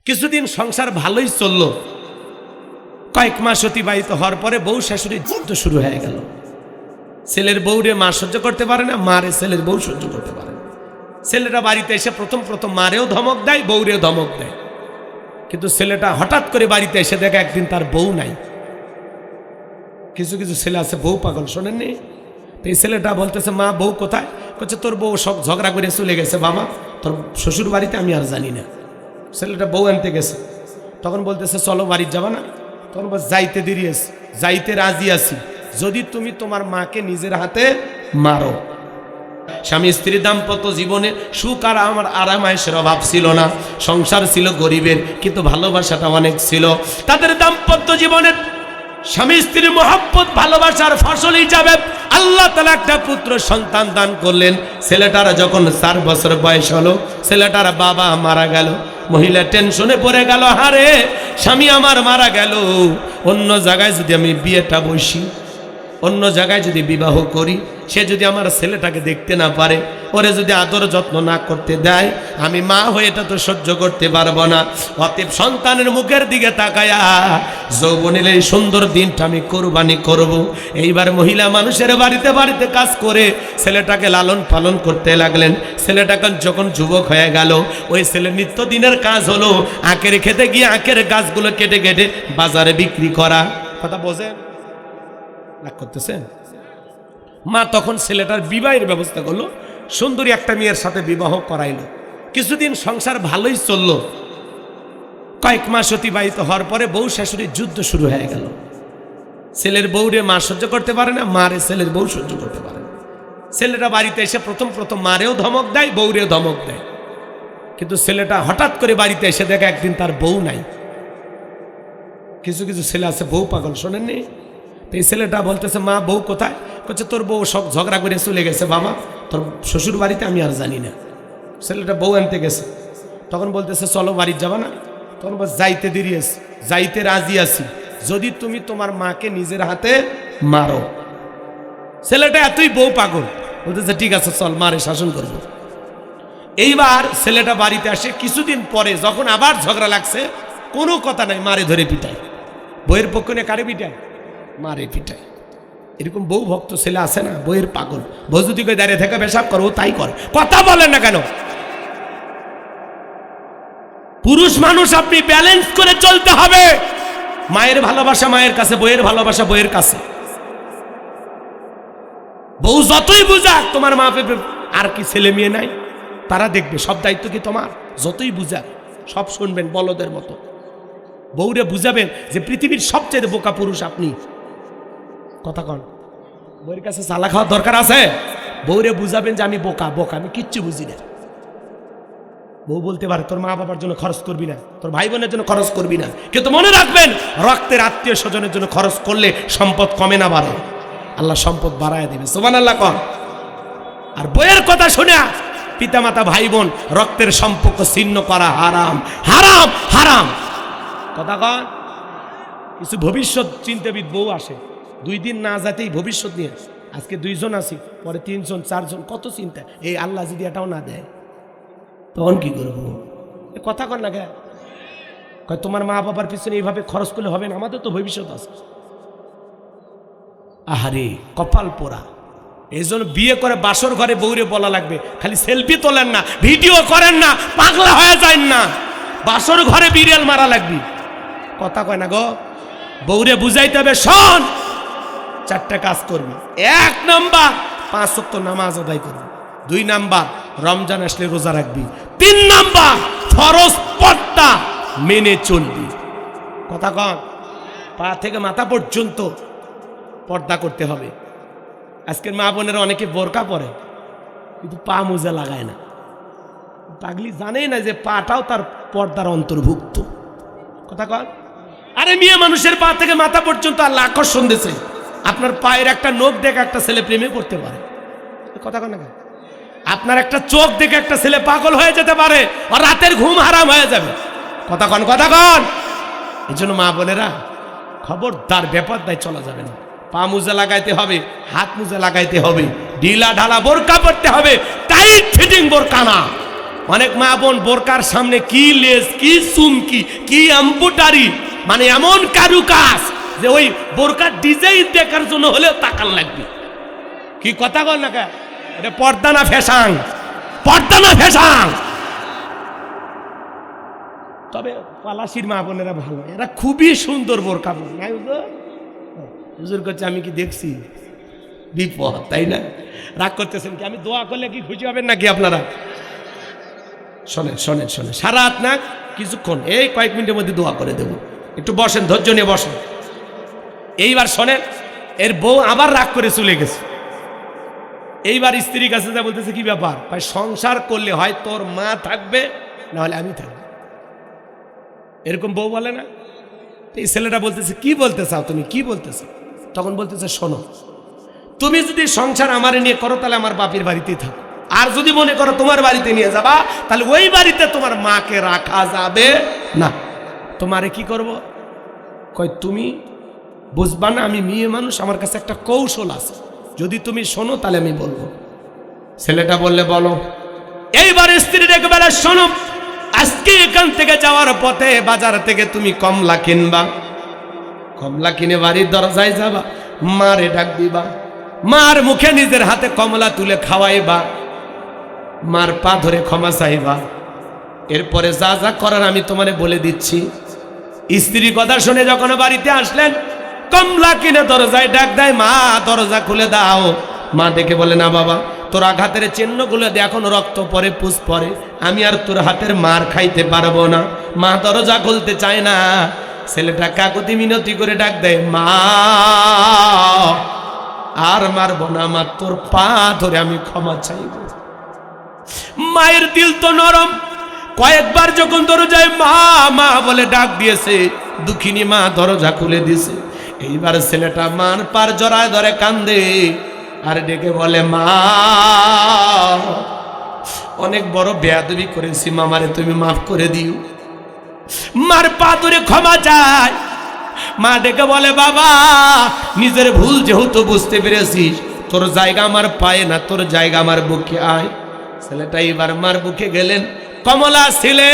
কিছুদিন সংসার ভালোই চলল। কয়েক মাস অতিবাহিত হওয়ার পরে বউ শাশুড়ির যুদ্ধ শুরু হয়ে গেল। ছেলের বউরে মা সহ্য করতে পারে না, মারে ছেলের বউ সহ্য করতে পারে না। ছেলেটা বাড়িতে এসে প্রথম মারেও ধমক দেয়, বউরেও ধমক দেয়। কিন্তু ছেলেটা হঠাৎ করে বাড়িতে এসে দেখে একদিন তার বউ নাই। কিছু কিছু ছেলে আছে বউ পাগল, শোনেননি? তো এই ছেলেটা বলতেছে, মা বউ কোথায়? বলছে, তোর বউ সব ঝগড়া করে চলে গেছে বাবা, তোর শ্বশুর বাড়িতে আমি আর জানি না। ছেলেটা বউ আনতে গেছে, তখন বলতেছে চলো বাড়ি যাবা না? তখন বল, যাইতে দেরি আছে, যাইতে রাজি আছি যদি তুমি তোমার মাকে নিজের হাতে মারো। স্বামী স্ত্রীর দাম্পত্য জীবনে সুখ আর আমার আরামায়েশের অভাব ছিল না। সংসার ছিল গরিবের, কিন্তু ভালোবাসাটা অনেক ছিল। তাদের দাম্পত্য জীবনের স্বামী স্ত্রীর মহব্বত ভালোবাসার ফসল হিসাবে আল্লাহ তাআলা একটা পুত্র সন্তান দান করলেন। ছেলেটার যখন 4 বছর বয়স হলো, ছেলেটার বাবা মারা গেল। মহিলা টেনশনে পড়ে গেল, হারে স্বামী আমার মারা গেল, অন্য জায়গায় যদি আমি বিয়েটা বসি, অন্য জায়গায় যদি বিবাহ করি, সে যদি আমার ছেলেটাকে দেখতে না পারে, ওরে যদি আদর যত্ন না করতে দেয়, আমি মা হয়ে এটা তো সহ্য করতে পারবো না। অতএব সন্তানের মুখের দিকে তাকায়া যৌবনের এই সুন্দর দিনটা আমি কোরবানি করব। এইবার মহিলা মানুষের বাড়িতে বাড়িতে কাজ করে ছেলেটাকে লালন পালন করতে লাগলেন। ছেলেটাকে যখন যুবক হয়ে গেল, ওই ছেলের নিত্যদিনের কাজ হলো আখের খেতে গিয়ে আখের গাছগুলো কেটে কেটে বাজারে বিক্রি করা। কথা বোঝেন? রাগ করতেছেন? মা তখন ছেলেটার বিবাহের ব্যবস্থা করলো, সুন্দরী একটা মেয়ের সাথে বিবাহ করাইলো। কিছুদিন সংসার ভালোই চলল। কয়েক মাস অতিবাহিত হওয়ার পরে বউ শাশুড়ির যুদ্ধ শুরু হয়ে গেল। ছেলের বউরে মা সহ্য করতে পারে না, মারে ছেলের বউ সহ্য করতে পারে না। ছেলেটা বাড়িতে এসে প্রথম মারেও ধমক দেয়, বউরেও ধমক দেয়। কিন্তু ছেলেটা হঠাৎ করে বাড়িতে এসে দেখে একদিন তার বউ নাই। কিছু কিছু ছেলে আছে বউ পাগল, শোনেননি? তো এই ছেলেটা বলতেছে, মা বউ কোথায়? বলছে, তোর বউ সব ঝগড়া করে চলে গেছে বাবা, তোর শ্বশুর বাড়িতে আমি আর জানি না। ছেলেটা বউ আনতে গেছে, তখন বলতেছে চলো বাড়ি যাবা না? তখন বল, যাইতে দেরি আছে, যাইতে রাজি আছি যদি তুমি তোমার মাকে নিজের হাতে মারো। ছেলেটা এতই বউ পাগল, বলতেছে ঠিক আছে চল, মারে শাসন করবো। এইবার ছেলেটা বাড়িতে আসে। কিছুদিন পরে যখন আবার ঝগড়া লাগছে, কোনো কথা নাই, মারে ধরে পিটায়। বইয়ের পক্ষ নিয়ে কারে পিটায়? মারে পিটায়। এরকম বউ ভক্ত ছেলে আছে না, বইয়ের পাগল। বউ যদি কই দাঁড়িয়ে থেকে পেশাব করো, তাই করে। কথা বলেন না কেন? পুরুষ মানুষ আপনি ব্যালেন্স করে চলতে হবে। মায়ের ভালোবাসা মায়ের কাছে, বইয়ের ভালোবাসা বইয়ের কাছে। বউ যতই বুঝাক, তোমার মা বাবা আর কি ছেলে মেয়ে নাই, তারা দেখবে, সব দায়িত্ব কি তোমার? যতই বুঝাক সব শুনবেন বলদের মতো। বউরে বুঝাবেন যে পৃথিবীর সবচেয়ে বোকা পুরুষ আপনি। কথা কন, বউয়ের কাছে চালা খাওয়ার দরকার আছে? বউরে বুঝাবেন যে আমি বোকা, আমি কিচ্ছু বুঝি না। বউ বলতে পারে তোর মা বাবার জন্য খরচ করবি না, তোর ভাই বোনের জন্য খরচ করবি না, কিন্তু মনে রাখবেন রক্তের আত্মীয় স্বজনের জন্য খরচ করলে সম্পদ কমে না বাড়ে, আল্লাহ সম্পদ বাড়ায় দেবে। সুবহানাল্লাহ কন। আর বইয়ের কথা শুনে পিতামাতা ভাই বোন রক্তের সম্পর্ক ছিন্ন করা হারাম, হারাম, হারাম। কথা কন। কিছু ভবিষ্যৎ চিন্তাবিদ বউ আসে, 2 দিন না যেতেই ভবিষ্যৎ নিয়ে, আজকে 2 জন আছি, পরে 3 জন 4 জন, কত চিন্তা। এই আল্লাহ যদি এটাও না দেয় তখন কি করবো? কথা কর না, কয় তোমার মা বাবার পিছনে এইভাবে খরচ করলে হবে না, আমাদের তো ভবিষ্যৎ আছে। আহারে কপাল পোড়া। এই জন্য বিয়ে করে বাসর ঘরে বউরে বলা লাগবে, খালি সেলফি তোলেন না, ভিডিও করেন না, পাগলা হয়ে যায় না, বাসর ঘরে বিড়াল মারা লাগবে। কথা কয় না গো। বউরে বুঝাইতে হবে, শোন 4টা কাজ করবি। 1 নাম্বার 5 ওয়াক্ত নামাজ আদায় করবি। 2 নাম্বার রমজান আসলে রোজা রাখবি। 3 নাম্বার ফরজ পর্দা মেনে চলবি। কথা কন। পা থেকে মাথা পর্যন্ত পর্দা করতে হবে। আজকের মা বোনেরা অনেকে বোরকা পরে, কিন্তু পা মোজা লাগায় না। পাগলি জানেই না যে পাটাও তার পর্দার অন্তর্ভুক্ত। কথা কন। আরে মেয়ে মানুষের পা থেকে মাথা পর্যন্ত আল্লাহ আকর্ষণ দিয়েছে। আপনার পায়ের একটা নখ দেখে একটা ছেলে প্রেমে পড়তে পারে। কথা কন না। আপনার একটা চোখ দেখে একটা ছেলে পাগল হয়ে যেতে পারে, আর রাতের ঘুম হারাম হয়ে যাবে। কথা কন, কথা কন। এই জন্য মা বোনেরা খবরদার, ব্যাপার দায় চলা যাবে না। পা মোজা লাগাইতে হবে, হাত মোজা লাগাইতে হবে, ঢিলা ঢালা বোরকা পরতে হবে, টাইট ফিটিং বোরকা না। অনেক মা বোন বোরকার সামনে কি লেস, কি চুমকি, কি এম্বুটারি, মানে এমন কারুকাজ যে ওই বোরকার ডিজাইন দেখার জন্য হলেও তাকান লাগবে। কি কথা বল না, এটা পর্দা না ফ্যাশন? পর্দা না ফ্যাশন? তবে পলাশির মা বোনেরা ভালো, এরা খুবই সুন্দর বোরকা পরে, নাই হুজুর? হুজুর করছে আমি কি দেখছি? বিপদ, তাই না? রাগ করতেছেন কি? আমি দোয়া করলে কি খুশি হবেন নাকি আপনারা? শোনেন শোনেন শোনেন, সারা রাত না, কিছুক্ষণ, এই কয়েক মিনিটের মধ্যে দোয়া করে দেবো। একটু বসেন, ধৈর্য নিয়ে বসেন। এইবার শোনেন, এর বউ আবার রাগ করে চলে গেছে। এইবার স্ত্রীর কাছে যা বলতেছে, কি ব্যাপার? ভাই সংসার করলে হয় তোর মা থাকবে, না হলে আমি থাকবো, এরকম বউ বলে না? এই ছেলেটা বলতেছে, কি বলতে চাও তুমি, কি বলতে চাও? তখন বলতেছে, শোনো, তুমি যদি সংসার আমার নিয়ে করো তাহলে আমার বাপের বাড়িতেই থাকো, আর যদি মনে করো তোমার বাড়িতে নিয়ে যাবা তাহলে ওই বাড়িতে তোমার মাকে রাখা যাবে না। তোমারে কি করব? কই তুমি বুঝবা না, আমি মেয়ে মানুষ, আমার কাছে একটা কৌশল আছে, যদি তুমি শোনো তাহলে আমি বলবো। ছেলেটা বললে, বলো। এইবার স্ত্রী ডেকে বলে, শোনো, আজকে এখান থেকে যাওয়ার পথে বাজার থেকে তুমি কমলা কিনবা, কমলা কিনে বাড়ির দরজায় যাবা, মারে ডাক দিবা, মার মুখে নিজের হাতে কমলা তুলে খাওয়াইবা, মার পা ধরে ক্ষমা চাইবা, এরপরে যা যা করার আমি তোমারে বলে দিচ্ছি। স্ত্রী কথা শুনে যখন বাড়িতে আসলেন, কমলা কিনে দরজায় ডাক দেয়, মা দরজা খুলে দাও। মা ডেকে বলে, না বাবা, তোর আঘাতের চিহ্নগুলো দিয়ে এখন রক্ত পরে, পুষ পরে, আমি আর তোর হাতের মার খাইতে পারবো না। মা দরজা খুলতে চায় না। ছেলেটা কাকুতি মিনতি করে ডাক দেয়, মা আর মারবো না, মা তোর পা ধরে আমি ক্ষমা চাইব। মায়ের দিল তো নরম, কয়েকবার যখন দরজায় মা মা বলে ডাক দিয়েছে, দুঃখিনী মা দরজা খুলে দিয়েছে। এইবার ছেলেটা মার পার জড়ায় ধরে কান্দে আর ডেকে বলে, মা অনেক বড় বেয়াদবি করেছি, মামারে তুমি মাফ করে দিও। মার পা ধরে ক্ষমা চায়। মা ডেকে বলে, বাবা নিজের ভুল যেহেতু বুঝতে পেরেছিস, তোর জায়গা আমার পায়ে না, তোর জায়গা আমার বুকে আয়। ছেলেটা এবার মার বুকে গেলেন। কমলা ছেলে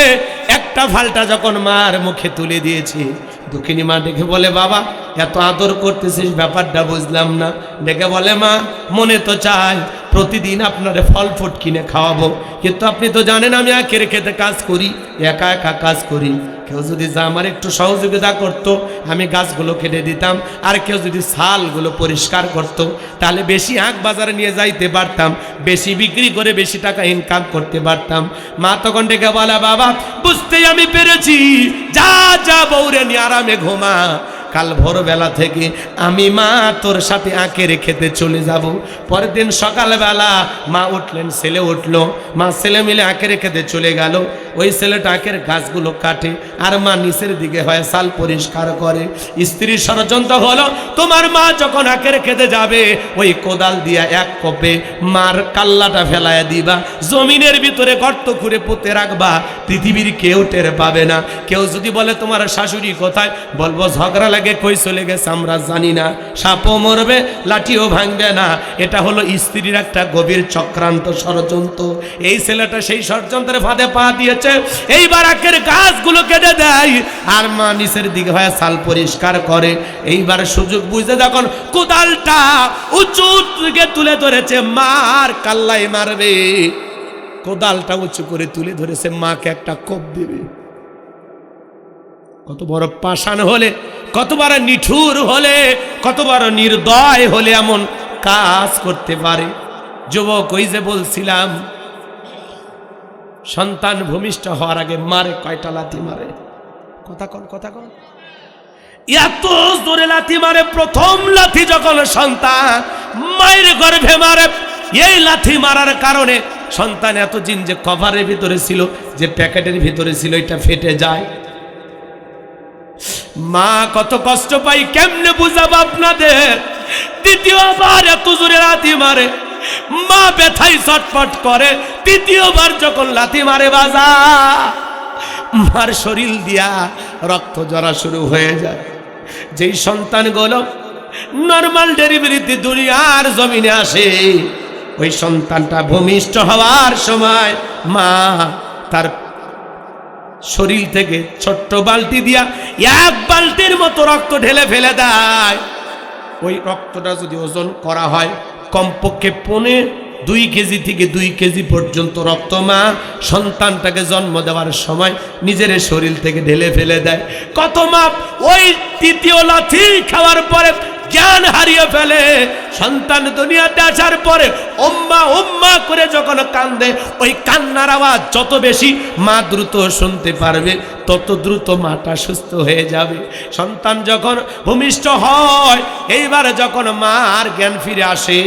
একটা ফালটা যখন মার মুখে তুলে দিয়েছে, দুঃখিনী মা ডেকে বলে, বাবা এত আদর করতেছিস, ব্যাপারটা বুঝলাম না। ডেকে বলে, মা মনে তো চায় প্রতিদিন আপনারে ফল ফুট কিনে খাওয়াবো, কিন্তু আপনি তো জানেন আমি একের খেতে কাজ করি, একা একা কাজ করি। কেউ যদি যা আমার একটু সহযোগিতা করতো, আমি গাছগুলো কেটে দিতাম, আর কেউ যদি ছালগুলো পরিষ্কার করতো, তাহলে বেশি আখ বাজারে নিয়ে যাইতে পারতাম, বেশি বিক্রি করে বেশি টাকা ইনকাম করতে পারতাম। মা তখন ডেকে বলে, বাবা বুঝতেই আমি পেরেছি, যা যা বউরে নিয়ে আরামে ঘুমা, কাল ভোরবেলা থেকে আমি মা তোর সাথে আখের খেতে চলে যাব। পরের দিন সকালবেলা মা উঠলেন, ছেলে উঠলো, মা ছেলে মিলে আখের খেতে চলে গেল। ওই ছেলেটা আখের গাছগুলো কাটে আর মা নিচের দিকে হয় সাল পরিষ্কার করে। স্ত্রীর ষড়যন্ত্র হলো, তোমার মা যখন আখের খেতে যাবে ওই কোদাল দিয়া এক কোপে মার কাল্লাটা ফেলায় দিবা, জমিনের ভিতরে গর্ত খুঁড়ে পুঁতে রাখবা, পৃথিবীর কেউ টের পাবে না। কেউ যদি বলে তোমার শাশুড়ি কোথায়, বলবো ঝগড়া লাগে কই চলে গেছে আমরা জানি না, সাপও মরবে লাঠিও ভাঙবে না। এটা হলো স্ত্রীর একটা গভীর চক্রান্ত, ষড়যন্ত্র। এই ছেলেটা সেই ষড়যন্ত্রের ফাঁদে পা দিয়েছে। এইবার আখের গাছগুলো কেটে দেয় আর মা নিচের দিকে হয়ে সাল পরিষ্কার করে। এইবার সুযোগ বুঝতে যখন কোদালটা উঁচু দিকে তুলে ধরেছে, মার কাল্লাই মারবে, কোদালটা উঁচু করে তুলে ধরেছে, মাকে একটা কোপ দেবে। কত বড় পাষাণ হলে, কত বড় নিঠুর হলে, কত বড় নির্দয় হলে এমন কাজ করতে পারে। যুবক, ওই যে বলছিলাম, সন্তান ভূমিষ্ঠ হওয়ার আগে মারে কয়টা লাথি মারে? কথা কন, কথা কন। এত জোরে লাথি মারে, প্রথম লাথি যখন সন্তান মায়ের গর্ভে মারে, এই লাথি মারার কারণে সন্তান এতদিন যে কভারের ভিতরে ছিল, যে প্যাকেটের ভিতরে ছিল, এটা ফেটে যায়। মা কত কষ্ট পাই, কেমনে বুঝাবো আপনাদের। দ্বিতীয়বার এত জোরে লাথি মারে, মা ব্যথায় ছটফট করে। তৃতীয়বার যখন লাথি মারে বাজা, মার শরীর দিয়া রক্ত ঝরা শুরু হয়ে যায়। যেই সন্তানগুলো নর্মাল ডেলিভারিতে দুনিয়ার জমিনে আসে, ওই সন্তানটা ভূমিষ্ঠ হওয়ার সময় মা তার শরীর থেকে ছোট্ট বালতি দিয়া 1 বালতির মতো রক্ত ঢেলে ফেলে দেয়। ওই রক্তটা যদি ওজন করা হয় কমপক্ষে 2 কেজি থেকে 2 কেজি পর্যন্ত রক্ত মা সন্তানটাকে জন্ম দেওয়ার সময় নিজের শরীর থেকে ঢেলে ফেলে দেয়। কত মা ওই তৃতীয় লাথি খাওয়ার পরে জ্ঞান হারিয়ে ফেলে। সন্তান দুনিয়াতে আসার পরে উম্মা উম্মা করে যখন কান্দে, ওই কান্নার আওয়াজ যত বেশি মা দ্রুত শুনতে পারবে তত দ্রুত মাটা সুস্থ হয়ে যাবে। সন্তান যখন ভূমিষ্ঠ হয়, এইবার যখন মা আর জ্ঞান ফিরে আসে,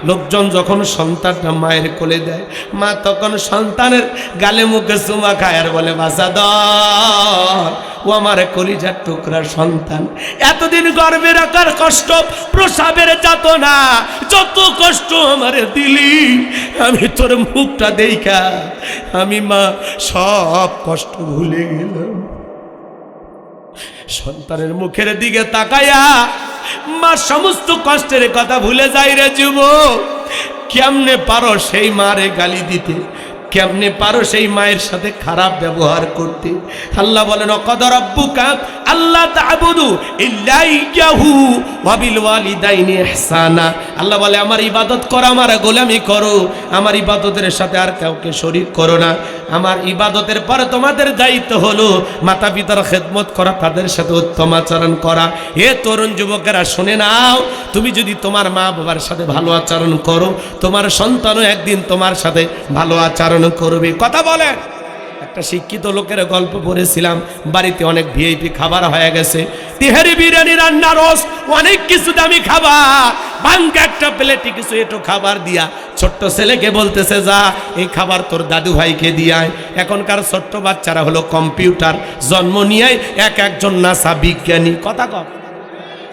লোকজন যখন সন্তানটা মায়ের কোলে দেয়, মা তখন সন্তানের গালে মুখে চুমা খায় আর বলে বাসাদর, ও আমার কলিজার টুকরা সন্তান, এতদিন গর্ভে রাখার কষ্ট, প্রসাবের যাতনা, যত কষ্ট আমারে দিলি, আমি তোর মুখটা দেখা আমি মা সব কষ্ট ভুলে গেলাম। সন্তানের মুখের দিকে তাকায়া মা সমস্ত কষ্টের কথা ভুলে যায় রে যুবক। কেমনে পারো সেই মারে গালি দিতে, কেমনে পারো সেই মায়ের সাথে খারাপ ব্যবহার করতে? আল্লাহ বলেন ওয়াকাদা রাব্বুকা আল্লা তা'বুদু ইল্লা ইয়াহু ওয়া বিল ওয়ালিদাইনি ইহসানা। আল্লাহ বলে আমার ইবাদত করো, আমার গোলামি করো, আমার ইবাদতের সাথে আর কাউকে শরীক করো না। আমার ইবাদতের পরে তোমাদের দায়িত্ব হলো মাতা পিতার খেদমত করা, তাদের সাথে উত্তম আচরণ করা। হে তরুণ যুবকেরা শুনে নাও, তুমি যদি তোমার মা বাবার সাথে ভালো আচরণ করো, তোমার সন্তানও একদিন তোমার সাথে ভালো আচরণ করবে। কথা বলেন। একটা শিক্ষিত লোকের গল্প পড়েছিলাম, বাড়িতে অনেক ভিআইপি খাবার হয়ে গেছে, তেহারি বিরিয়ানি রান্না, রোজ অনেক কিছু দামি খাবার, ভাঙ্গা একটা প্লেটে কিছু এটো খাবার দিয়া ছোট্ট ছেলেকে বলতেছে যা এই খাবার তোর দাদু ভাইকে দিয়ায়। এখনকার ছোট্ট বাচ্চারা হলো কম্পিউটার, জন্ম নিয়ে একজন নাসা বিজ্ঞানী। কথা কম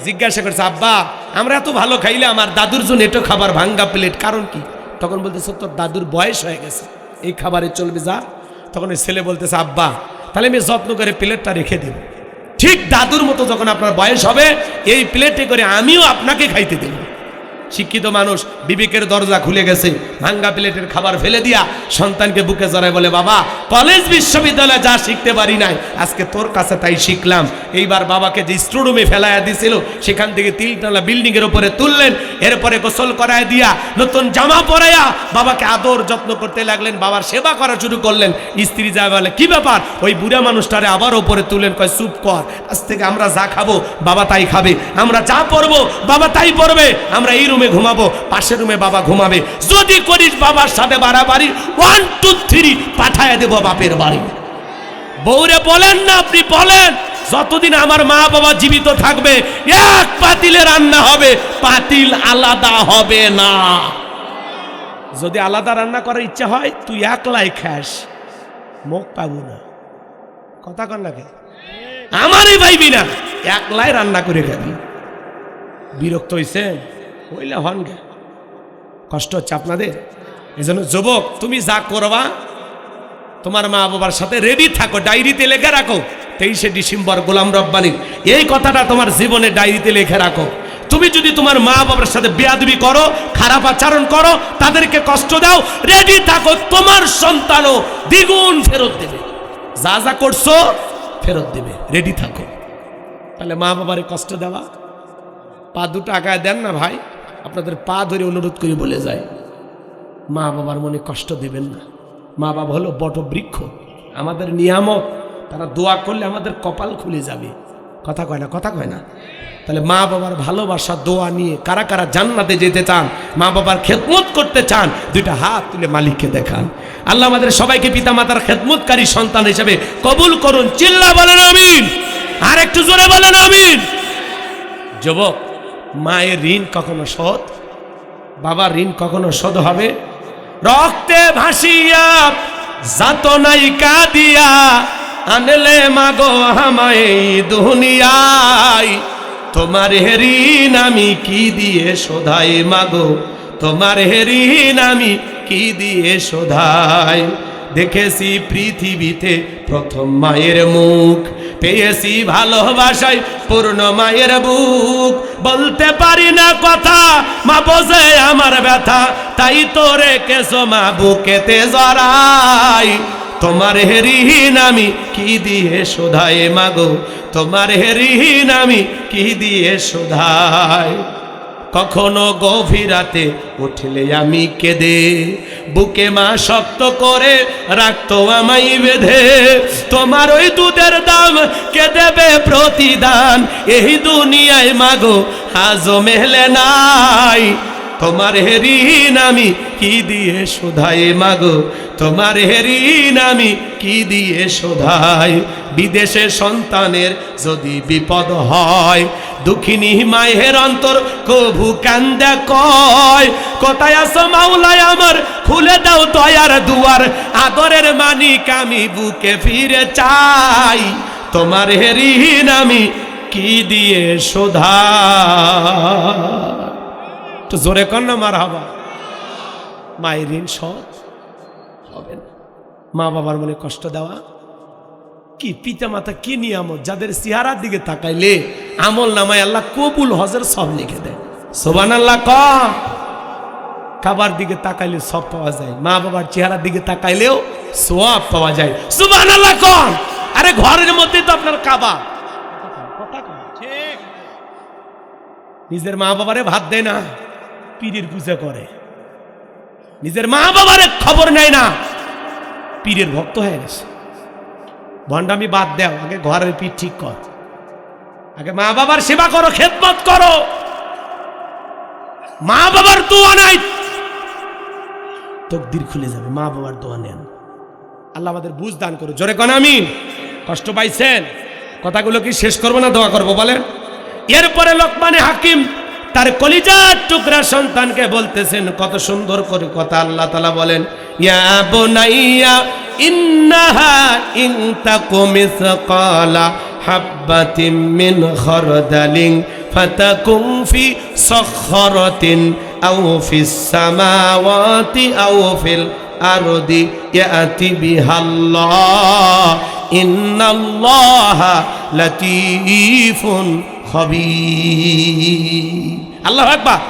জিজ্ঞাসা করছে আব্বা আমরা এত ভালো খাইলে আমার দাদুর জন্য এটো খাবার ভাঙ্গা প্লেট, কারণ কি? তখন বলতেছে তোর দাদুর বয়স হয়ে গেছে, এই খাবারে চলবে যা। তখন ওই ছেলে বলতেছে আব্বা তাহলে আমি যত্ন করে প্লেটটা রেখে দেব, ঠিক দাদুর মতো যখন আপনার বয়স হবে এই প্লেটে করে আমিও আপনাকে খাইতে দেব। শিক্ষিত মানুষ, বিবেকের দরজা খুলে গেছে, ভাঙ্গা প্লেটের খাবার ফেলে দিয়া সন্তানকে বুকে জড়ায় বলে বাবা কলেজ বিশ্ববিদ্যালয়ে যা শিখতে পারি নাই আজকে তোর কাছে তাই শিখলাম। এইবার বাবাকে যে স্টোরুমে ফেলাইয়া দিয়েছিল সেখান থেকে 3তলা বিল্ডিং এর উপরে তুললেন, এরপরে গোসল করায় দিয়া নতুন জামা পরাইয়া বাবাকে আদর যত্ন করতে লাগলেন, বাবার সেবা করা শুরু করলেন। স্ত্রী যা বলে কি ব্যাপার, ওই বুড়া মানুষটারে আবার উপরে তুলেন, কয় চুপ কর, আজ থেকে আমরা যা খাবো বাবা তাই খাবে, আমরা যা পরবো বাবা তাই পরবে, আমরা এই রুমে ঘুমাবো, পাশের রুমে বাবা ঘুমাবে, যদি করিস বাবার সাথে বাড়াবাড়ি 1 2 3 পাঠায় দেব বাপের বাড়ি। বউরে বলেন না, আপনি বলেন যতদিন আমার মা বাবা জীবিত থাকবে এক পাতিলে রান্না হবে, পাতিল আলাদা হবে না। যদি আলাদা রান্না করার ইচ্ছা হয় তুই একলাই খাস, মুখ পাবো না। কথা কন লাগে আমারই পাইবি না, একলাই রান্না করে খাবি। বিরক্ত হইছেন হইলে হন গে, কষ্ট হচ্ছে আপনাদের। এই জন্য যুবক তুমি যা করবা তোমার মা বাবার সাথে রেডি থাকো, ডায়েরিতে লিখে রাখো 23শে ডিসেম্বর গোলাম রব্বানীর এই কথাটা তোমার জীবনে ডায়েরিতে লিখে রাখো। তুমি যদি তোমার মা বাবার সাথে বেয়াদবি করো, খারাপ আচরণ করো, তাদেরকে কষ্ট দাও, রেডি থাকো তোমার সন্তানও দ্বিগুণ ফেরত দেবে, যা যা করছো ফেরত দেবে, রেডি থাকো। তাহলে মা বাবারে কষ্ট দেওয়া, পা দুটো আগায় দেন না ভাই, আপনাদের পা ধরে অনুরোধ করে বলে যায় মা বাবার মনে কষ্ট দিবেন না। মা বাবা হলো বটবৃক্ষ, আমাদের নিয়ামক, তারা দোয়া করলে আমাদের কপাল খুলে যাবে। কথা কয় না, কথা কয় না। তাহলে মা বাবার ভালোবাসা দোয়া নিয়ে কারা কারা জান্নাতে যেতে চান, মা বাবার খেদমত করতে চান, দুইটা হাত তুলে মালিককে দেখান। আল্লাহ আমাদের সবাইকে পিতা মাতার খেদমতকারী সন্তান হিসেবে কবুল করুন। চিল্লা বলেন আমিন, আর একটু জোরে বলেন আমিন। যুবক, মায়ের ঋণ কখনো শোধ, বাবার ঋণ কখনো শোধ হবে? রক্তে ভাসিয়া যাতনাই কাঁদিয়া আনলে মাগো আমায় দুনিয়ায়, তোমার ঋণ আমি কি দিয়ে শোধাই মাগো, তোমার ঋণ আমি কি দিয়ে শোধাই। দেখেছি পৃথিবীতে প্রথম মায়ের মুখ, পেয়েছি ভালোবাসায় পূর্ণ মায়ের বুক, বলতে পারি না কথা মা বোঝে আমার ব্যথা, তাই তো রেখেছো মা বুকেতে জড়াই, তোমার ঋণ আমি কি দিয়ে শোধাই মাগো, তোমার ঋণ আমি কি দিয়ে শোধাই। কখনো গভীর রাতে উঠলে আমি কেঁদে, বুকে মা শক্ত করে রাখতো আমায় বেঁধে। তোমার ওই দুধের দাম কে দেবে প্রতিদান, এই দুনিয়ায় মাগো আজও মেলে নাই। তোমার ঋণ আমি কি দিয়ে শোধাই মাগো, তোমার ঋণ আমি কি দিয়ে শোধাই। বিদেশে সন্তানের যদি বিপদ হয়, দুঃখিনী মায়ের অন্তর কভু কান্দে কয়, কোথায় আছো মাওলায় আমার খুলে দাও দয়ার দুয়ার, আদরের মানিক আমি বুকে ফিরে চাই। তোমার ঋণ আমি কি দিয়ে শোধাই। তো জোরে কর না মারহাবা। মায়ের ঋণ শোধ হবে না। মা বাবার মনে কষ্ট দেওয়া কি পিতা মাতা কি নিয়ামত, যাদের চেহারার দিকে তাকাইলে আমল নামায় আল্লাহ কবুল হজের সব লিখে দেয়। সুবহানাল্লাহ। কাবার দিকে তাকাইলে সব পাওয়া যায়, মা বাবার চেহারার দিকে তাকাইলেও সওয়াব পাওয়া যায়। সুবহানাল্লাহ। আরে ঘরের মধ্যে তো আপনার কাবা, ঠিক নিজের মা বাবারে ভাত দেয় না, পীরের পূজা করে। নিজের মা বাবারে খবর নেয় না, পীরের ভক্ত হয়ে গেছে। ভণ্ডামি বাদ দাও, আগে ঘরের পীর ঠিক কর, আগে মা বাবার সেবা করো, খেদমত করো। মা বাবার দোয়া নাই, তকদির খুলে যাবে। মা বাবার দোয়া নেন। আল্লাহ আমাদের বুঝ দান করো। জোরে কোন আমিন। কষ্ট পাইছেন? কথাগুলো কি শেষ করবো না দোয়া করবো বলেন? এরপরে লোকমানে হাকিম তার কলিজার টুকরা সন্তানকে বলতেছেন, কত সুন্দর করে কথা। আল্লাহ তাআলা বলেন, ইয়া বুনাইয়া ইন্নাহা ইন তাকুম মিসকালা হাববাতিন মিন খারদালিন ফাতাকুম ফি সাখরাতিন আও ফিস সামাওয়াতি আও ফিল আরদি ইয়াতি বিহাল্লাহ ইন্নাল্লাহা লাতীফুন খবীর। আল্লাহু আকবার।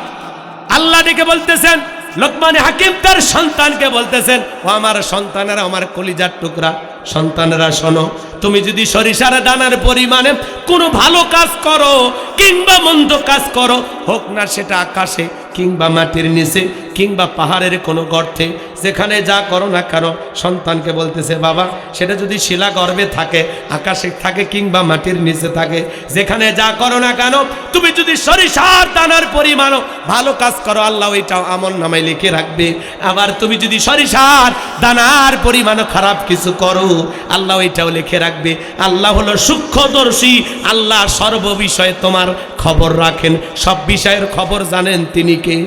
আল্লাহ ডেকে বলতেছেন, লোকমানে হাকিম তার সন্তানকে বলতেছেন, ও আমার সন্তানেরা, আমার কলিজার টুকরা সন্তানেরা শোনো, তুমি যদি সরিষার দানার পরিমাণে কোনো ভালো কাজ করো কিংবা মন্দ কাজ করো, হোক না সেটা আকাশে কিংবা মাটির নিচে কিংবা পাহাড়ের কোনো গর্তে, যেখানে যা করো না কেন, সন্তানকে বলতেছে বাবা, সেটা যদি শিলা গর্ভে থাকে, আকাশে থাকে কিংবা মাটির নিচে থাকে, যেখানে যা করো না কেন, তুমি যদি সরিষার দানার পরিমাণও ভালো কাজ করো, আল্লাহ ওইটাও আমল নামায় লিখে রাখবে। আবার তুমি যদি সরিষার দানার পরিমাণও খারাপ কিছু করো, আল্লাহ ওইটাও লিখে রাখবে। আল্লাহ হলো সূক্ষ্মদর্শী, আল্লাহ সর্ববিষয়ে তোমার খবর রাখেন, সব বিষয়ের খবর জানেন তিনি কে?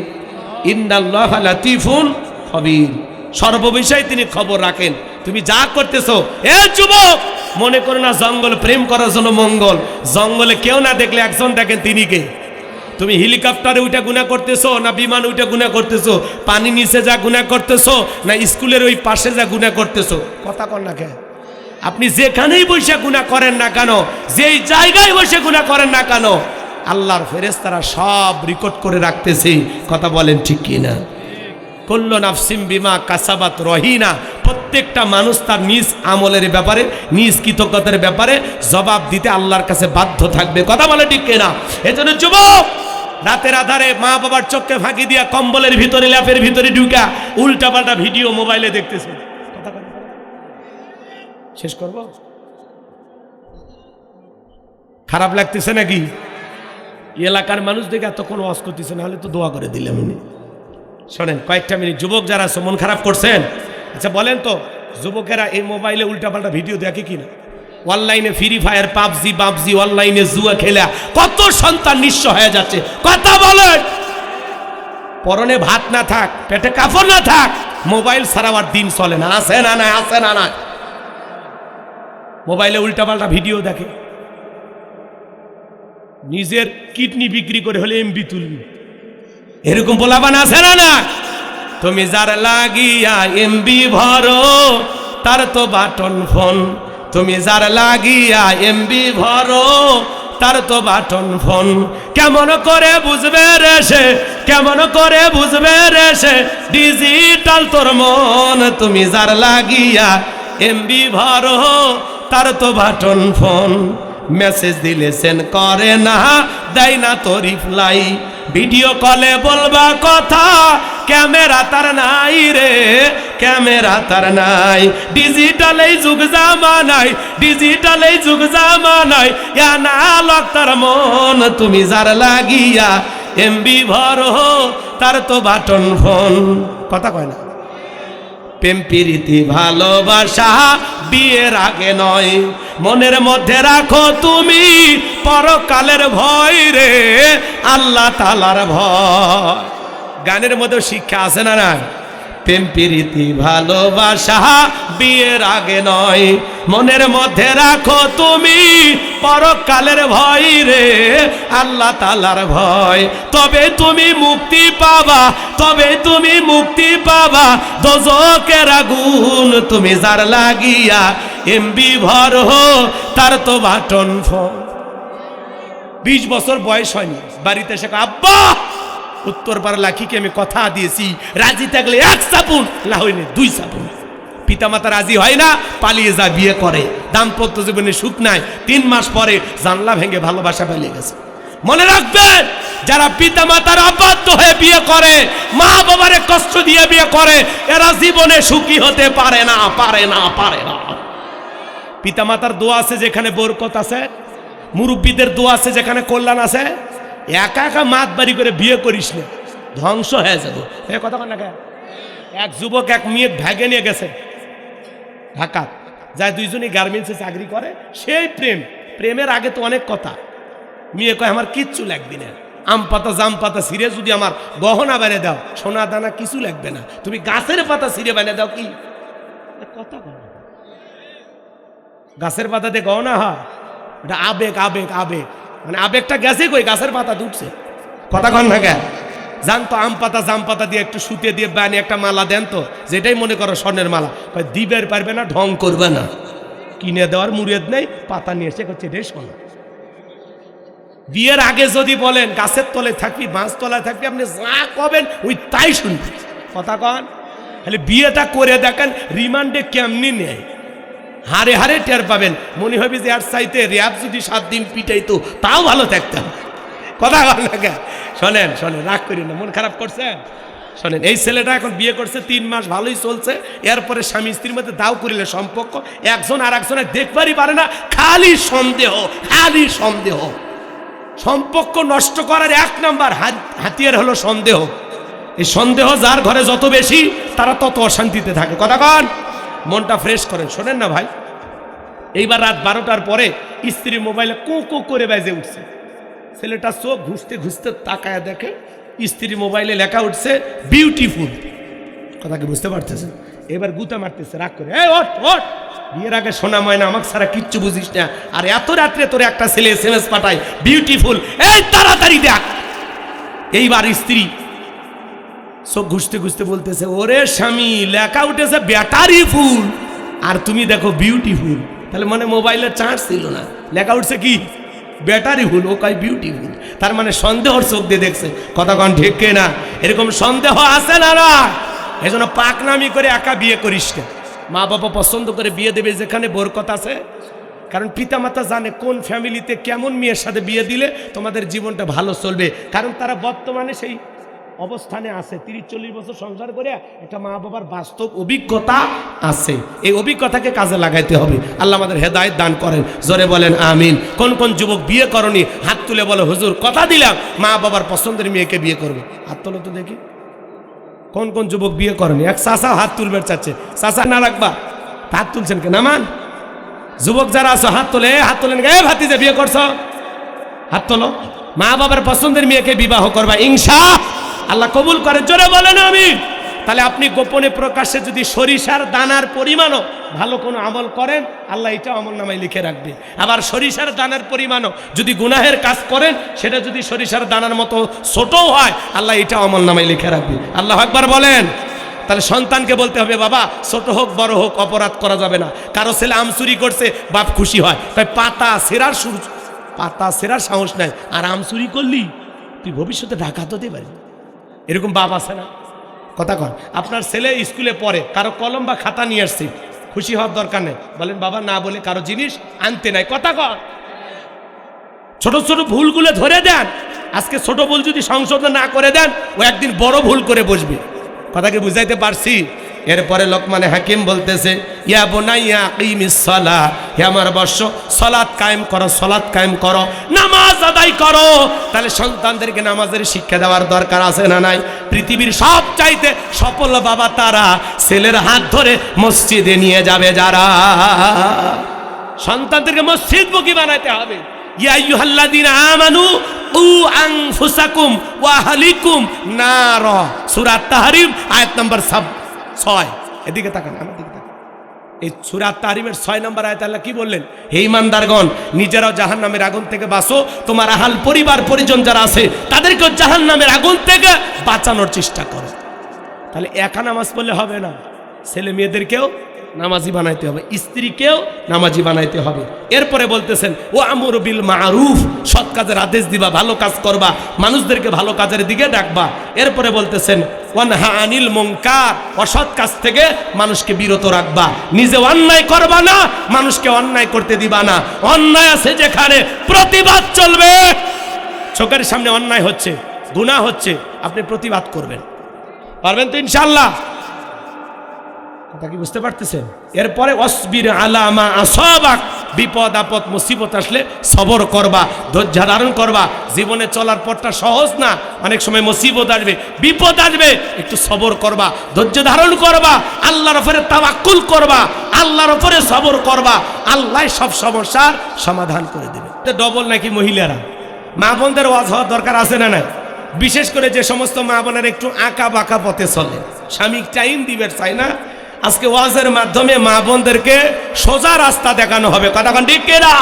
ইন্নাল্লাহা লাতীফুন খবীর। সর্ববিষয়ে তিনি খবর রাখেন। তুমি যা করতেছো, এ যুবক, মনে করো না জঙ্গল প্রেম করার জন্য মঙ্গল, জঙ্গলে কেউ না দেখলে একজন দেখেন, তিনি কে? তুমি হেলিকপ্টারে উঠে গুনাহ করতেছো না বিমান উঠে গুনাহ করতেছো, পানি নিচে যা গুনাহ করতেছো না স্কুলের ওই পাশে যা গুনাহ করতেছো, কথা কর না কেন? আপনি যেখানেই বসে গুনাহ করেন না কেন, যেই জায়গায় বসে গুনাহ করেন না কেন, আল্লাহর ফেরেশতারা সব রেকর্ড করে রাখতেছে। কথা বলেন ঠিক কি না? কুল্লু নাফসিন বিমা কাসাবাত রহিনা। প্রত্যেকটা মানুষ তার নিজ আমলের ব্যাপারে, নিজ কৃতজ্ঞতার ব্যাপারে জবাব দিতে আল্লাহর কাছে বাধ্য থাকবে। কথা বলে ঠিক কিনা? এজন্য যুবক, রাতের আধারে মা বাবার চোখকে ফাঁকি দিয়া কম্বলের ভিতরে, ল্যাপের ভিতরে ঢুকা উল্টাপাল্টা ভিডিও মোবাইলে দেখতেছে। কথা শেষ করব? খারাপ লাগতেছে নাকি? এলাকার মানুষ দেখে এতক্ষণ ওয়াজ করতেছে, না হলে তো দোয়া করে দিলাম। শোনেন কয়েকটা মিনিট, যুবক যারা আছো মন খারাপ করছেন, আচ্ছা বলেন তো, যুবকেরা এই মোবাইলে উল্টাপাল্টা ভিডিও দেখে কিনা? অনলাইনে ফ্রি ফায়ার, পাবজি, অনলাইনে জুয়া খেলা কত সন্তান নিঃস্ব হয়ে যাচ্ছে। কথা বলেন। পরনে ভাত না থাক, পেটে কাপড় না থাক, মোবাইল ছাড়া আর দিন চলে না। আছে না? না আছে না? না মোবাইলে উল্টাপাল্টা ভিডিও দেখে, নিজের কিডনি বিক্রি করে হলে এমবি তুলবি, এরকম বলাবান আছে না? না তুমি যার লাগিয়া এমবি ভরো তার তো বাটন ফোন, তুমি যার লাগিয়া এমবি ভরো তার তো বাটন ফোন। কেমন করে বুঝবে রে সে, কেমন করে বুঝবে রে সে ডিজিটাল তোর মন, তুমি যার লাগিয়া এমবি ভরো তার তো বাটন ফোন, মেসেজ দিলে সেন্ড করে না, দেয় না তো রিপ্লাই, ভিডিও কলে বলবা কথা ক্যামেরা তার নাই রে, ক্যামেরা তার নাই। ডিজিটাল এই যুগ জামানায়, ডিজিটাল এই যুগ জামানায়, অ্যানালগ তার মন, তুমি যার লাগিয়া এমবি ভরো তার তো বাটন ফোন। কথা কয় না? প্রেম প্রীতি ভালোবাসা বিয়ের আগে নয়, মনের মধ্যে রাখো তুমি পরকালের ভয় রে, আল্লাহ তাআলার ভয়। গানের মধ্যে শিক্ষা আছে না না? প্রেম প্রীতি ভালোবাসা বিয়ের আগে নয়, মনের মধ্যে রাখো তুমি পরকালের ভয় রে, আল্লাহ তাআলার ভয়। তবে তুমি মুক্তি পাবা, তবে তুমি মুক্তি পাবা দোজখের আগুন, তুমি যার লাগিয়া এমবি ভরো তার তো বাটন ফোন। 20 বছর বয়স হয়নি, বাড়িতে এসে আব্বা উত্তর পাড়া লাখিকে আমি কথা দিয়েছি, রাজি থাকলে 1 সাপুন, না হইলে 2 সাপুন। পিতামাতা রাজি হয় না, পালিয়ে যা বিয়ে করে, দাম্পত্য জীবনে সুখ নাই। 3 মাস পরে জানলা ভেঙে ভালোবাসা পালিয়ে গেছে। মনে রাখবেন, যারা পিতামাতার অবাধ্য হয়ে বিয়ে করে, মা বাবারে কষ্ট দিয়ে বিয়ে করে, এরা জীবনে সুখী হতে পারে না, পারে না, পারে না। পিতামাতার দোয়া আছে যেখানে বরকত আছে, মুরব্বীদের দোয়া আছে যেখানে কল্যাণ আছে। একা একা মাত বাড়ি করে বিয়ে করিস না, ধ্বংস হয়ে যাবো। কথা কন না কেন? এক যুবক এক মেয়ে ভ্যাগে নিয়ে গেছে ঢাকা, যায় দুইজনই গার্মেন্টসে চাকরি করে। সেই প্রেম, প্রেমের আগে তো অনেক কথা। মেয়ে কয় আমার কিচ্ছু লাগবে না, আম পাতা জাম পাতা ছিঁড়ে যদি আমার গহনা বেড়ে দাও, সোনা দানা কিছু লাগবে না, তুমি গাছের পাতা ছিঁড়ে বেড়ে দাও। কি কথা বল? গাছের পাতা দিয়ে গহনা হয়? এটা আবেগ, আবেগ, আবেগ। মানে আবেগটা গেছে কই, গাছের পাতা উঠছে। কথা কন না কেন? জানতো আম পাতা জাম পাতা দিয়ে একটু সুতে দিয়ে বানি একটা মালা দেন তো, যেটাই মনে করো স্বর্ণের মালা, দিবের পারবে না, ঢং করবে না, কিনে দেওয়ার মুরিদ নেই, পাতা নিয়ে এসে করছে রে সোনা। বিয়ের আগে যদি বলেন গাছের তলে থাকবি, বাঁশ তলায় থাকবি, আপনি যা কবেন ওই তাই শুনবি। কথা কন? তাহলে বিয়েটা করে দেখেন রিমান্ডে কেমনি নেয়, হারে হারে টের পাবেন। মনে হবে যে আর চাইতে র্যাব যদি 7 দিন পিটাইতো তাও ভালো থাকতাম। কথা বল না কেন? শোনেন শোনেন, রাগ করি না, মন খারাপ করছেন? শোনেন, এই ছেলেটা এখন বিয়ে করছে, 3 মাস ভালোই চলছে। এরপরে স্বামী স্ত্রীর মধ্যে দাও করিলে সম্পর্ক, একজন আর একজনের দেখবারই পারে না, খালি সন্দেহ, খালি সন্দেহ। সম্পর্ক নষ্ট করার 1 নাম্বার হাতিয়ার হলো সন্দেহ। এই সন্দেহ যার ঘরে যত বেশি, তারা তত অশান্তিতে থাকে। কথা কন? মনটা ফ্রেশ করেন। শোনেন না ভাই, এইবার রাত 12টার পরে স্ত্রীর মোবাইলে কো কো করে বাজে উঠছে। ছেলেটা চোখ ঘুষতে ঘুষতে তাকায় দেখে স্ত্রীর মোবাইলে লেখা উঠছে বিউটিফুল। কথা কি বুঝতে পারতেছেন? এবার গুতা মারতেছে রাগ করে, এই ওঠ ওঠ, বিয়ের আগে সোনা ময়না আমাকে ছাড়া কিচ্ছু বুঝিস না, আর এত রাত্রে তোরে একটা ছেলে SMS পাঠায় বিউটিফুল, এই তাড়াতাড়ি দেখ। এইবার স্ত্রী চোখ ঘুষতে ঘুষতে বলতেছে, ওরে স্বামী, লেখা উঠেছে ব্যাটারি ফুল আর তুমি দেখো বিউটিফুল। তাহলে মানে মোবাইলের চার্জ ছিল না, লেখা উঠছে কি ব্যাটারি ফুল, ও কয় বিউটিফুল। তার মানে সন্দেহর চোখ দিয়ে দেখছে। কথা কন ঠিক না? এরকম সন্দেহ আছে না? না, এই জন্য পাকনামি করে একা বিয়ে করিস না। মা বাবা পছন্দ করে বিয়ে দেবে যেখানে বরকত আছে। কারণ পিতামাতা জানে কোন ফ্যামিলিতে কেমন মেয়ের সাথে বিয়ে দিলে তোমাদের জীবনটা ভালো চলবে। কারণ তারা বর্তমানে সেই অবস্থানে আছে, 30-40 বছর সংসার করে একটা মা বাবার বাস্তব অভিজ্ঞতা আছে। এই অভিজ্ঞতাকে কাজে লাগাইতে হবে। আল্লাহ আমাদের হেদায়েত দান করেন, জোরে বলেন আমিন। কোন কোন যুবক বিয়ে করনি হাত তুলে বলো, হুজুর কথা দিলাম মা বাবার পছন্দের মেয়েকে বিয়ে করবে। হাত তোলো তো দেখি, কোন কোন যুবক বিয়ে করেনি? এক চাচা হাত তুলবে চাচ্ছে, চাচা না রাখবা, হাত তুলছেন কেন? মান যুবক যারা আছো হাত তোলে, হাত তোলেন। এ ভাতিজা বিয়ে করছো, হাত তোলো। মা বাবার পছন্দের মেয়েকে বিবাহ করবা, ইনশাআল্লাহ কবুল করেন, জোরে বলেন আমিন। তাহলে আপনি গোপনে প্রকাশ্যে যদি সরিষার দানার পরিমাণও ভালো কোনো আমল করেন, আল্লাহ এটা আমল নামায় লিখে রাখবে। আবার সরিষার দানার পরিমাণও যদি গুনাহের কাজ করেন, সেটা যদি সরিষার দানার মতো ছোটও হয়, আল্লাহ এটা আমল নামায় লিখে রাখবে। আল্লাহ আকবার বলেন। তাহলে সন্তানকে বলতে হবে, বাবা ছোট হোক বড় হোক অপরাধ করা যাবে না। কারো ছেলে আম চুরি করছে, বাপ খুশি হয়, তাই পাতা সেরার সাহস নাই, আর আম চুরি করলি তুই ভবিষ্যতে ডাকাত হতে পারবি। এরকম বাপ আছে না? কথা কন। আপনার ছেলে স্কুলে পড়ে, কারো কলম বা খাতা নিয়ে আসছে, খুশি হওয়ার দরকার নেই। বলেন বাবা না বলে কারো জিনিস আনতে নাই, কথা কর। ছোট ছোট ভুলগুলো ধরে দেন, আজকে ছোট ভুল যদি সংশোধন না করে দেন ও একদিন বড় ভুল করে বসবে। কথাকে বুঝাইতে পারছি? এরপরে লোকমানে হাকিম বলতেছে, ইয়া বুনাইয়া আকিমিস সালাহ, হে আমার বৎস, সালাত কায়েম করো, সালাত কায়েম করো, নামাজ আদায় করো। তাহলে সন্তানদেরকে নামাজের শিক্ষা দেওয়ার দরকার আছে না নাই? পৃথিবীর সবচাইতে সফল বাবা তারা ছেলের হাত ধরে মসজিদে নিয়ে যাবে যারা। সন্তানদেরকে মসজিদমুখী বানাতে হবে। ইয়া আইয়ুহাল্লাযীনা আমানু উ আনফুসাকুম ওয়া আহলিকুম নার, সূরা তাহরিম আয়াত নম্বর 6। এদিকে তাকান, আমার দিকে তাকান। এই সূরা তাহরিমের 6 নম্বর আয়াতে আল্লাহ কি বললেন? হে ঈমানদারগণ, নিজেরাও জাহান্নামের আগুন থেকে বাঁচো, তোমার আহাল পরিবার পরিজন যারা আছে তাদেরকেও জাহান্নামের আগুন থেকে বাঁচানোর চেষ্টা করো। তাহলে একা নামাজ পড়লে হবে না, ছেলে মেয়েদেরকেও নামাজি বানাইতে হবে, স্ত্রীকেও নামাজি বানাইতে হবে। এরপরে বলতেছেন ও আমরু বিল মারুফ, সৎ কাজের আদেশ দিবা, ভালো কাজ করবা, মানুষদেরকে ভালো কাজের দিকে ডাকবা। এরপরে বলতেছেন ওয়ানহা আনিল মুনকার, অসৎ কাজ থেকে মানুষকে বিরত রাখবা, নিজে অন্যায় করবা না, মানুষকে অন্যায় করতে দিবা না। অন্যায় আছে যেখানে প্রতিবাদ চলবে। চোখের সামনে অন্যায় হচ্ছে, গুনাহ হচ্ছে, আপনি প্রতিবাদ করবেন, পারবেন তো ইনশাআল্লাহ? কথা কি বুঝতে পারতেছেন? এরপরে অসবির আলা মা আসাবাক, বিপদ আপদ মুসিবত আসলে সবর করবা, ধৈর্য ধারণ করবা। জীবনে চলার পথটা সহজ না, অনেক সময় মুসিবত আসবে, বিপদ আসবে, একটু সবর করবা, ধৈর্য ধারণ করবা, আল্লাহর উপরে তাওয়াক্কুল করবা, আল্লাহর উপরে সবর করবা, আল্লাহ সব সমস্যার সমাধান করে দেবে। ডবল নাকি মহিলারা? মা বোনদের ওয়াজ হওয়ার দরকার আছে না নাই? বিশেষ করে যে সমস্ত মা বোনেরা একটু আঁকা বাঁকা পথে চলে, স্বামী টাইম দিবে চাই না, আজকে ওয়াজের মাধ্যমে মা বোনদেরকে সোজা রাস্তা দেখানো হবে। কতক্ষণ ঠিক কেনা,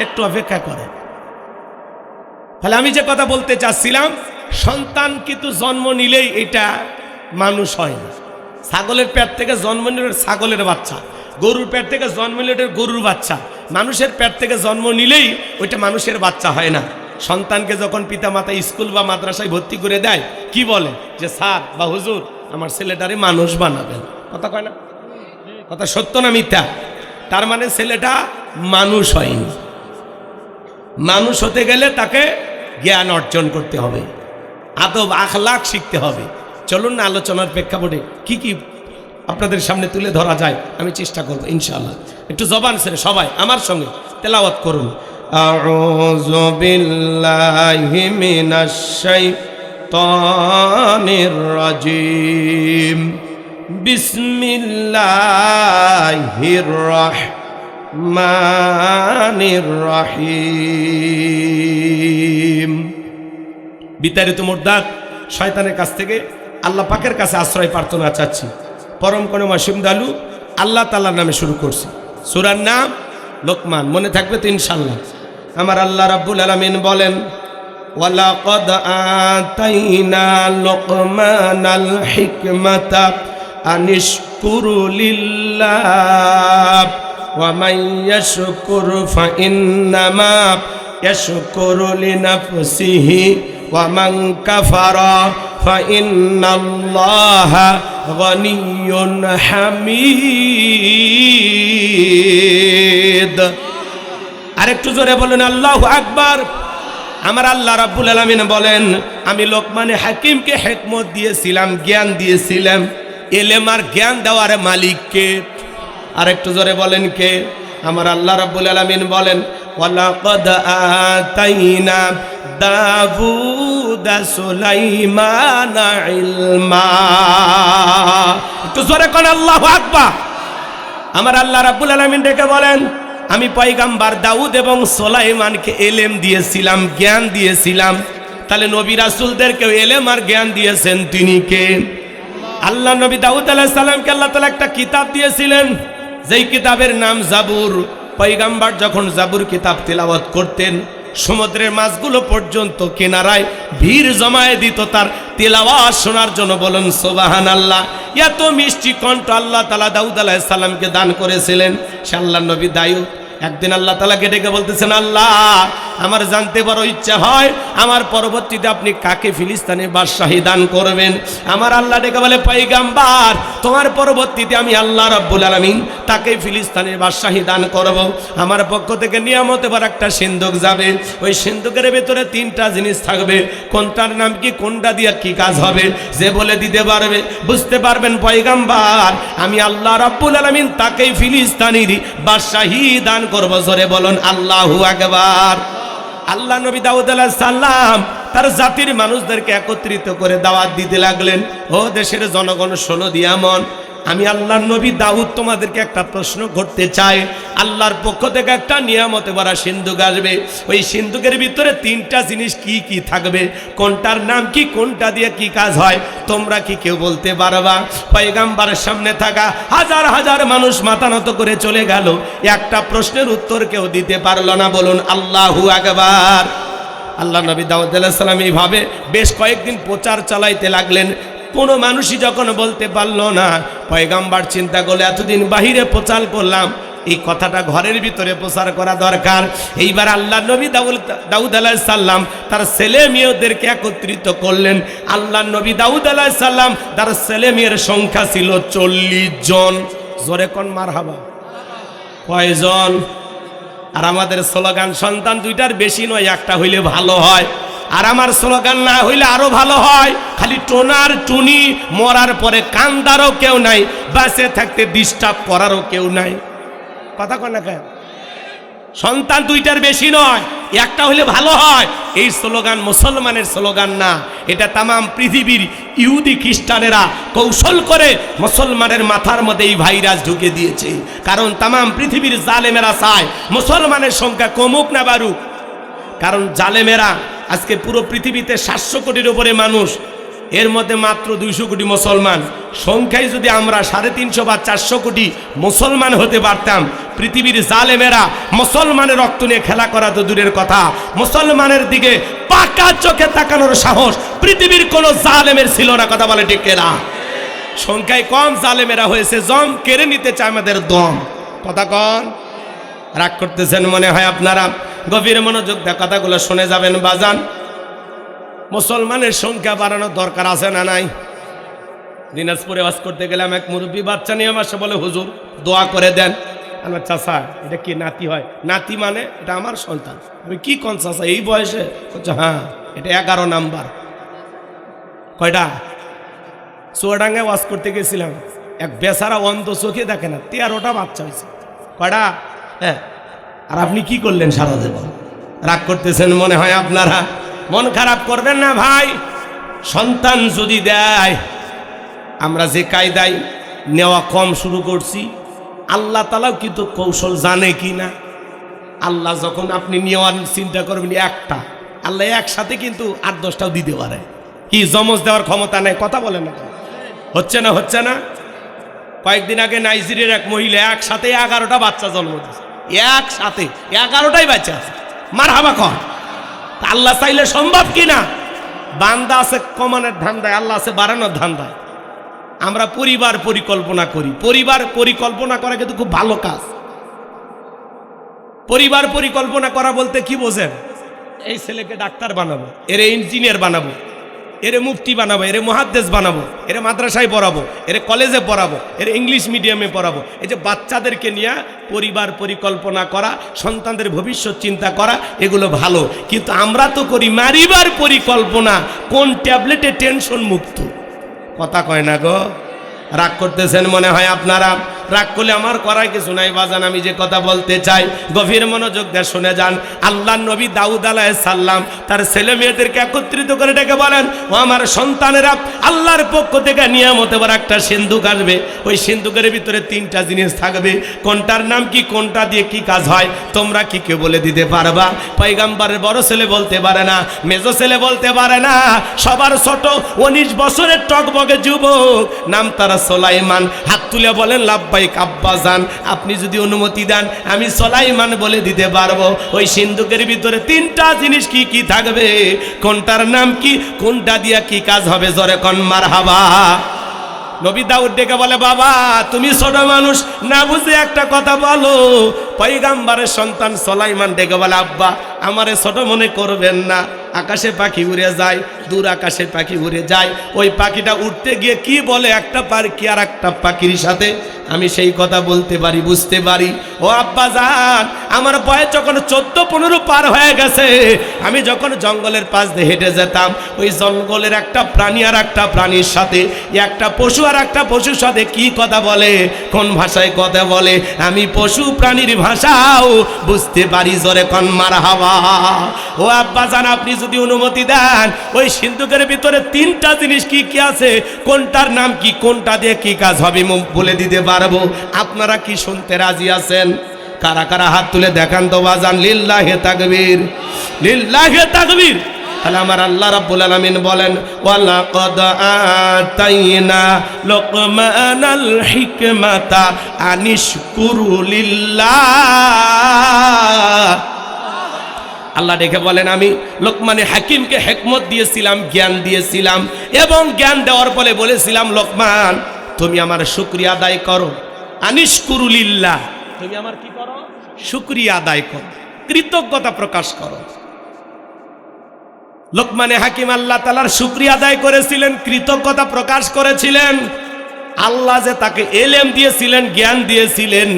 একটু অপেক্ষা করে। তাহলে আমি যে কথা বলতে চাচ্ছিলাম, সন্তান কিন্তু জন্ম নিলেই এটা মানুষ হয় না। ছাগলের পেট থেকে জন্ম নিলে ছাগলের বাচ্চা, গরুর পেট থেকে জন্ম নিলে গরুর বাচ্চা, মানুষের পেট থেকে জন্ম নিলেই ওইটা মানুষের বাচ্চা হয় না। সন্তানকে যখন পিতা মাতা স্কুল বা মাদ্রাসায় ভর্তি করে দেয়, কি বলে যে স্যার বা হুজুর আমার ছেলেটারে মানুষ বানাবেন। কথা কয় না? কথা সত্য না মিথ্যা? তার মানে ছেলেটা মানুষ হয়নি। মানুষ হতে গেলে তাকে জ্ঞান অর্জন করতে হবে, আদব আখলাক শিখতে হবে। চলুন না আলোচনার প্রেক্ষাপটে কি কি আপনাদের সামনে তুলে ধরা যায় আমি চেষ্টা করব ইনশাআল্লাহ। একটু জবান ছেড়ে সবাই আমার সঙ্গে তেলাওয়াত করুন। আউযু বিল্লাহি মিনাশ শাইতানির রাজিম, বিসমিল্লাহির রাহমানির রহিম। বিতাড়িত মুর্দাত শয়তানের কাছ থেকে আল্লাহ পাকের কাছে আশ্রয় প্রার্থনা চাচ্ছি। পরম করুণা সিমদালু আল্লাহ তাআলার নামে শুরু করছি। সূরার নাম লোকমান, মনে থাকবে তো ইনশাআল্লাহ। আমার আল্লাহ রাব্বুল আলামিন বলেন, ওয়ালাকাদ আতাইনা লুকমানাল হিকমাতা আনিশকুরু লিল্লাহ ওয়া মান ইয়াশকুর ফাইন্নামা ইয়াশকুরু লিনাফসিহি ওয়া মান কাফারা ফাইন্নাল্লাহা গনিয়্যুন হামিদ। আরেকটু জোরে বলেন আল্লাহু আকবার। আমার আল্লাহ রাব্বুল আলামিন বলেন, আমি লোকমানে হাকিমকে হিকমত দিয়েছিলাম, জ্ঞান দিয়েছিলাম। এলেম আর জ্ঞান দেওয়ার মালিক কে? আরেকটু জোরে বলেন কে? আমার আল্লাহ রাব্বুল আলামিন বলেন, ওয়ালাকাদ আতাইনা দাউদা সুলাইমানা ইলমা। একটু জোরে কোন আল্লাহু আকবার। আমার আল্লাহ রাব্বুল আলামিন ডেকে বলেন, আমি পয়গাম্বার দাউদ এবং সুলাইমানকে এলেম দিয়েছিলাম, জ্ঞান দিয়েছিলাম। তাহলে নবী রাসূলদেরকেও এলেম আর জ্ঞান দিয়েছেন তিনি কে? আল্লাহ। নবী দাউদ আলাইহিস সালামকে আল্লাহ তাআলা একটা কিতাব দিয়েছিলেন, যেই কিতাবের নাম জাবুর। পয়গাম্বার যখন জাবুর কিতাব তেলাওয়াত করতেন, সমুদ্রের মাছগুলো পর্যন্ত কিনারায় ভিড় জমায়ে দিত তার তেলাওয়াত শোনার জন্য। বলুন সুবহানাল্লাহ। এত মিষ্টি কণ্ঠ আল্লাহ তাআলা দাউদ আলাইহিস সালামকে দান করেছিলেন। সে আল্লাহর নবী দাউদ একদিন আল্লাহ তাআলাকে ডেকে বলতেছেন, আল্লাহ আমার জানতে বড় ইচ্ছা হয় আমার পরবর্তীতে আপনি কাকে ফিলিস্তিনে বাদশাহী দান করবেন। আমার আল্লাহ ডেকে বলে, পয়গম্বর তোমার পরবর্তীতে আমি আল্লাহ রাব্বুল আলামিন তাকে ফিলিস্তিনের বাদশাহী দান করব। আমার পক্ষ থেকে নিয়ামতে বড় একটা সিন্ধুক যাবে, ওই সিন্ধুকের ভেতরে তিনটা জিনিস থাকবে, কোনটার নাম কি, কোনটা দিয়ে কি কাজ হবে, যে বলে দিতে পারবে বুঝতে পারবেন পয়গম্বর আমি আল্লাহ রাব্বুল আলামিন তাকেই ফিলিস্তিনের বাদশাহী দান করব। জোরে বলুন আল্লাহু আকবার। আল্লাহ নবী দাউদ আলাইহিস সালাম তার জাতির মানুষদেরকে একত্রিত করে দাওয়াত দিতে লাগলেন, ও দেশের জনগণ শোনো দিয়া মন, আমি আল্লাহর নবী দাউদ তোমাদেরকে একটা প্রশ্ন করতে চাই। আল্লাহর পক্ষ থেকে একটা নিয়ামতে ভরা সিন্ধুক আসবে, ওই সিন্ধুকের ভিতরে তিনটা জিনিস কি কি থাকবে, কোনটার নাম কি, কোনটা দিয়ে কি কাজ হয়, তোমরা কি কেউ বলতে পারবা? পয়গম্বরের সামনে থাকা হাজার হাজার মানুষ মাথা নত করে চলে গেল, একটা প্রশ্নের উত্তর কেউ দিতে পারলো না। বলুন আল্লাহু আকবার। আল্লাহ নবী দাউদ আলাইহিস সালাম এইভাবে বেশ কয়েকদিন প্রচার চালাইতে লাগলেন, কোনো মানুষই যখন বলতে পারল না, পয়গম্বর চিন্তা করলে এতদিন বাহিরে প্রচার করলাম, এই কথাটা ঘরের ভিতরে প্রচার করা দরকার। এইবার আল্লাহ নবী দাউদ আলাইহিস সালাম তার ছেলে মেয়েদেরকে একত্রিত করলেন। আল্লাহ নবী দাউদ আলাইহিস সালাম তার ছেলে মেয়ের সংখ্যা ছিল 40 জন। জোরে কোন মারহাবা। কয়জন? আর আমাদের স্লোগান সন্তান দুইটার বেশি নয়, একটা হইলে ভালো হয়। আর আমার স্লোগান না হইলে আরো ভালো হয়, খালি টোনার টুনি, মরার পরে কান্দারও কেউ নাই, বাসে থাকতে ডিস্টার্ব করারও কেউ নাই। কথা কয় না কেন? সন্তান দুইটার বেশি নয়, একটা হইলে ভালো হয়। এই স্লোগান মুসলমানের স্লোগান না, এটা তামাম পৃথিবীর ইহুদি খ্রিস্টানেরা কৌশল করে মুসলমানের মাথার মধ্যে এই ভাইরাস ঢুকে দিয়েছে। কারণ তামাম পৃথিবীর জালেমেরা চায় মুসলমানের সংখ্যা কমুক না বাড়ুক। কারণ জালেমেরা আজকে পুরো পৃথিবীতে 700 কোটির উপরে মানুষ, এর মধ্যে মাত্র 200 কোটি মুসলমান। সংখ্যায় যদি আমরা 350 বা 400 কোটি মুসলমান হতে পারতাম, পৃথিবীর জালেমেরা মুসলমানের রক্ত নিয়ে খেলা করা তো দূরের কথা, মুসলমানের দিকে পাকা চোখে তাকানোর সাহস পৃথিবীর কোনো জালেমের ছিল না। কথা বলে ঠিক না? সংখ্যায় কম, জালেমেরা হয়েছে জম, কেড়ে নিতে চায় আমাদের দম। কথা কন? রাগ করতেছেন মনে হয় আপনারা? গভীর মনোযোগ দিয়ে কথাগুলো শুনে যাবেন বাজান। মুসলমানের সংখ্যা বাড়ানোর দরকার আছে না নাই? দিনাজপুরে ওয়াজ করতে গেলাম, এক মুরব্বী বাচ্চা নিয়ে আমার বলে, হুজুর দোয়া করে দেন। আমার চাচা এটা কি নাতি হয়? নাতি মানে এটা আমার সন্তান। আমি কি কোন চাচা এই বয়সে? হ্যাঁ, এটা 11 নাম্বার। কয়টা? চুয়াডাঙ্গায় ওয়াজ করতে গেছিলাম, এক বেচারা অন্ধ চোখে দেখে না, 13টা বাচ্চা হয়েছে। কয়টা? হ্যাঁ। আর আপনি কি করলেন সারা জীবন? রাগ করতেছেন মনে হয় আপনারা? মন খারাপ করবেন না ভাই। সন্তান যদি দেয়, আমরা যে কায়দায় নেওয়া কম শুরু করছি, আল্লাহ তাআলাও কিন্তু কৌশল জানে কি না। আল্লাহ যখন আপনি নেওয়ার চিন্তা করবেন একটা, আল্লাহ একসাথে কিন্তু 8-10টাও দিতে পারে। কি জমজ দেওয়ার ক্ষমতা নেই? কথা বলেন না? হচ্ছে না? হচ্ছে না? কয়েকদিন আগে নাইজেরিয়ার এক মহিলা একসাথে 11টা বাচ্চা জন্ম দিয়েছে। একসাথে 11টাই বাচ্চা আছে। মারহাবা কর। আল্লাহ চাইলে সম্ভব কিনা? বান্দা আছে কমানোর ধান্দায়, আল্লাহ আছে বাড়ানোর ধান্দায়। আমরা পরিবার পরিকল্পনা করি। পরিবার পরিকল্পনা করা কিন্তু খুব ভালো কাজ। পরিবার পরিকল্পনা করা বলতে কি বোঝেন? এই ছেলেকে ডাক্তার বানাবো, এর ইঞ্জিনিয়ার বানাবো, এরে মুফতি বানাবো, এরে মুহাদ্দিস বানাবো, এরে মাদ্রাসায় পড়াবো, এরে কলেজে পড়াবো, এরে ইংলিশ মিডিয়ামে পড়াবো। এই যে বাচ্চাদেরকে নিয়ে পরিবার পরিকল্পনা করা, সন্তানদের ভবিষ্যৎ চিন্তা করা, এগুলো ভালো। কিন্তু আমরা তো করি মারিবার পরিকল্পনা, কোন ট্যাবলেটে টেনশন মুক্ত। কথা কয় না গো? রাগ করতেছেন মনে হয় আপনারা? রাগ করলে আমার করার কিছু নাই বাজান। আমি যে কথা বলতে চাই গভীর মনোযোগ দিয়ে শুনে যান। আল্লাহ নবী দাউদ আলাইহিস সালাম তার ছেলে মেয়েদেরকে একত্রিত করে ডেকে বলেন, ও আমার সন্তানেরা, আল্লাহর পক্ষ থেকে নিয়ামতে ভরা একটা সিন্ধুক আসবে। ওই সিন্ধুকের ভিতরে 3টা জিনিস থাকবে, কোনটার নাম কি, কোনটা দিয়ে কি কাজ হয়, তোমরা কি কেউ বলে দিতে পারবা? পয়গম্বরের বড় ছেলে বলতে পারে না, মেজো ছেলে বলতে পারে না, সবার ছোট 19 বছরের টকবগে যুবক, নাম তারা সুলাইমান। হাত তুলে বলেন লাব্বাইক আব্বাজান, আপনি যদি অনুমতি দেন আমি সুলাইমান বলে দিতে পারবো। ওই সিন্ধুকের ভিতরে 3টা জিনিস কি কি থাকবে, কোনটার নাম কি, কোনটা দিয়া কি কাজ হবে, জোরে কোন মারহাবা। নবী দাউদ ডেকে বলে, বাবা তুমি ছোট মানুষ, না বুঝে একটা কথা বলো। পয়গাম্বরের সন্তান সুলাইমান ডেকে বলে, আব্বা আমারে ছোট মনে করবেন না, আকাশে পাখি উড়ে যায়, দূর আকাশে পাখি উড়ে যায়, ওই পাখিটা উঠতে গিয়ে কি বলে একটা পাখি আর একটা পাখির সাথে, আমি সেই কথা বলতে পারি, বুঝতে পারি। ও আব্বা জান, আমার বয়স যখন 14-15 পার হয়ে গেছে, আমি যখন জঙ্গলের পাশ দিয়ে হেঁটে যেতাম, ওই জঙ্গলের একটা প্রাণী আর একটা প্রাণীর সাথে, একটা পশু আর একটা পশুর সাথে কি কথা বলে, কোন ভাষায় কথা বলে, আমি পশু প্রাণীর ভাষাও বুঝতে পারি। জোরে কোন মারহাবা। ও আব্বা জান, আপনি যদি অনুমতি দেন, ওই সিন্ধুকের ভিতরে 3টা জিনিস কি কি আছে, কোনটার নাম কি, কোনটা দিয়ে কি কাজ হবে বলে দিতে পারবো। আপনারা কি শুনতে রাজি আছেন? কারা কারা হাত তুলে দেখান তো বাজান। লিল্লাহে তাকবীর, লিল্লাহে তাকবীর। তাহলে আমার আল্লাহ রাব্বুল আলামিন বলেন, ওয়ালাকাদ আতাইনা লুকমানাল হিকমাতা আনিশকুরু লিল্লাহ। আল্লাহ ডেকে বলেন, আমি লোকমানে হাকিমকে হিকমত দিয়েছিলাম, জ্ঞান দিয়েছিলাম, এবং জ্ঞান দেওয়ার পরে বলেছিলাম, লোকমান তুমি আমার শুকরিয়া আদায় করো। আনিশকুরু লিল্লাহ, তুমি আমার কি করো? শুকরিয়া আদায় করো, কৃতজ্ঞতা প্রকাশ করো। লোকমানে হাকিম আল্লাহ তাআলার শুকরিয়া আদায় করেছিলেন, কৃতজ্ঞতা প্রকাশ করেছিলেন। আল্লাহ যে তাকে এলেম দিয়েছিলেন, জ্ঞান দিয়েছিলেন,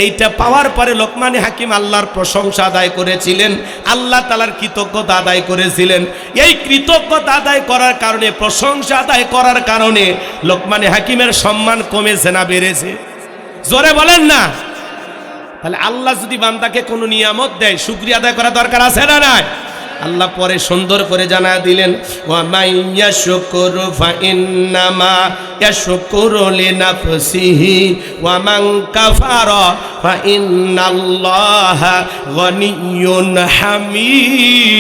এইটা পাওয়ার পরে লোকমানে হাকিম আল্লাহর প্রশংসা আদায় করেছিলেন, আল্লাহ তাআলার কৃতজ্ঞতা আদায় করেছিলেন। এই কৃতজ্ঞতা আদায় করার কারণে, প্রশংসা আদায় করার কারণে লোকমানে হাকিমের সম্মান কমেছে না বেড়েছে? জোরে বলেন না। তাহলে আল্লাহ যদি বান্দাকে কোনো নিয়ামত দেয়, শুকরিয়া আদায় করা দরকার আছে না নাই? আল্লাহ পরে সুন্দর করে জানায় দিলেন, ওয়া মাইয়াশকুরু ফাইন্নামা ইয়াশকুরু লিনাফসিহি ওয়া মান কাফারা ফাইন্নাল্লাহা গনিয়্যুন হামিদ।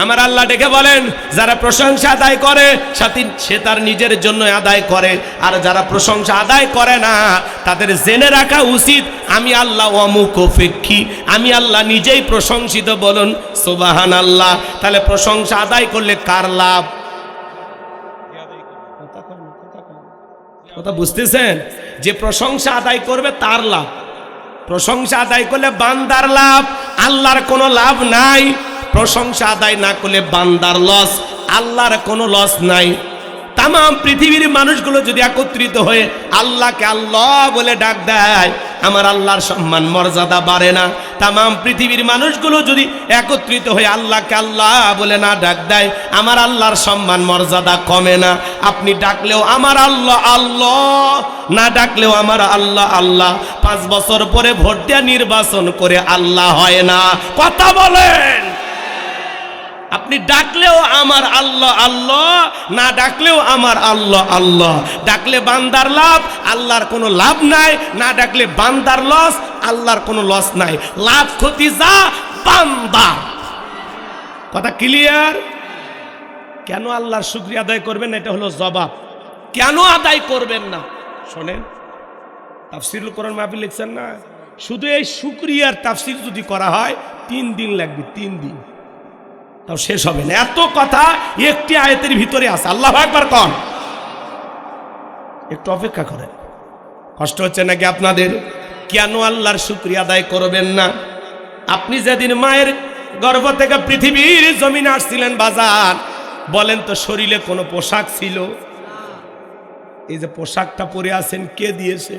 আমার আল্লাহ ডেকে বলেন, যারা প্রশংসা আদায় করে সে তার নিজের জন্য আদায় করে, আর যারা প্রশংসা আদায় করে না, তাদের জেনে রাখা উচিত আমি আল্লাহ অমুখাপেক্ষী, আমি আল্লাহ নিজেই প্রশংসিত। বলুন সুবহানাল্লাহ। তাহলে প্রশংসা আদায় করলে কার লাভ? কথা বুঝতেছেন? যে প্রশংসা আদায় করবে তার লাভ। প্রশংসা আদায় করলে বান্দার লাভ, আল্লাহর কোনো লাভ নাই। প্রশংসা আদায় না করলে বান্দার লস, আল্লাহর কোনো লস নাই। তাম পৃথিবীর মানুষগুলো যদি একত্রিত হয়ে আল্লাহকে আল্লাহ বলে ডাক দেয়, আমার আল্লাহর সম্মান মর্যাদা বাড়ে না। তাম পৃথিবীর মানুষগুলো যদি একত্রিত হয়ে আল্লাহকে আল্লাহ বলে না ডাক দেয়, আমার আল্লাহর সম্মান মর্যাদা কমে না। আপনি ডাকলেও আমার আল্লাহ আল্লাহ, না ডাকলেও আমার আল্লাহ আল্লাহ। 5 বছর পরে ভোট দেয়া নির্বাচন করে আল্লাহ হয় না। কথা বলেন। আপনি ডাকলেও আমার আল্লাহ আল্লাহ, না ডাকলেও আমার আল্লাহ আল্লাহ। ডাকলে বান্দার লাভ, আল্লাহর কোনো লাভ নাই। না ডাকলে বান্দার লস, আল্লাহর কোনো লস নাই। লাভ ক্ষতি যা বান্দার। কথা ক্লিয়ার? কেন আল্লাহর শুকরিয়া আদায় করবেন না, এটা হলো জবাব। কেন আদায় করবেন না শোনেন, তাফসীরুল কোরআন মাহফিল লিখছেন না, শুধু এই শুকরিয়ার তাফসীর যদি করা হয় 3 দিন লাগবে, 3 দিন, তাও শেষ হবে না। এত কথা একটি আয়াতের ভিতরে আছে। আল্লাহু আকবার কোন। একটু অপেক্ষা করেন। কষ্ট হচ্ছে নাকি আপনাদের? কেন আল্লাহর শুকরিয়া আদায় করবেন না? আপনি যেদিন মায়ের গর্ভ থেকে পৃথিবীর জমিনে আসছিলেন বাজার, বলেন তো শরীরে কোনো পোশাক ছিল? এই যে পোশাকটা পরে আছেন, কে দিয়েছে?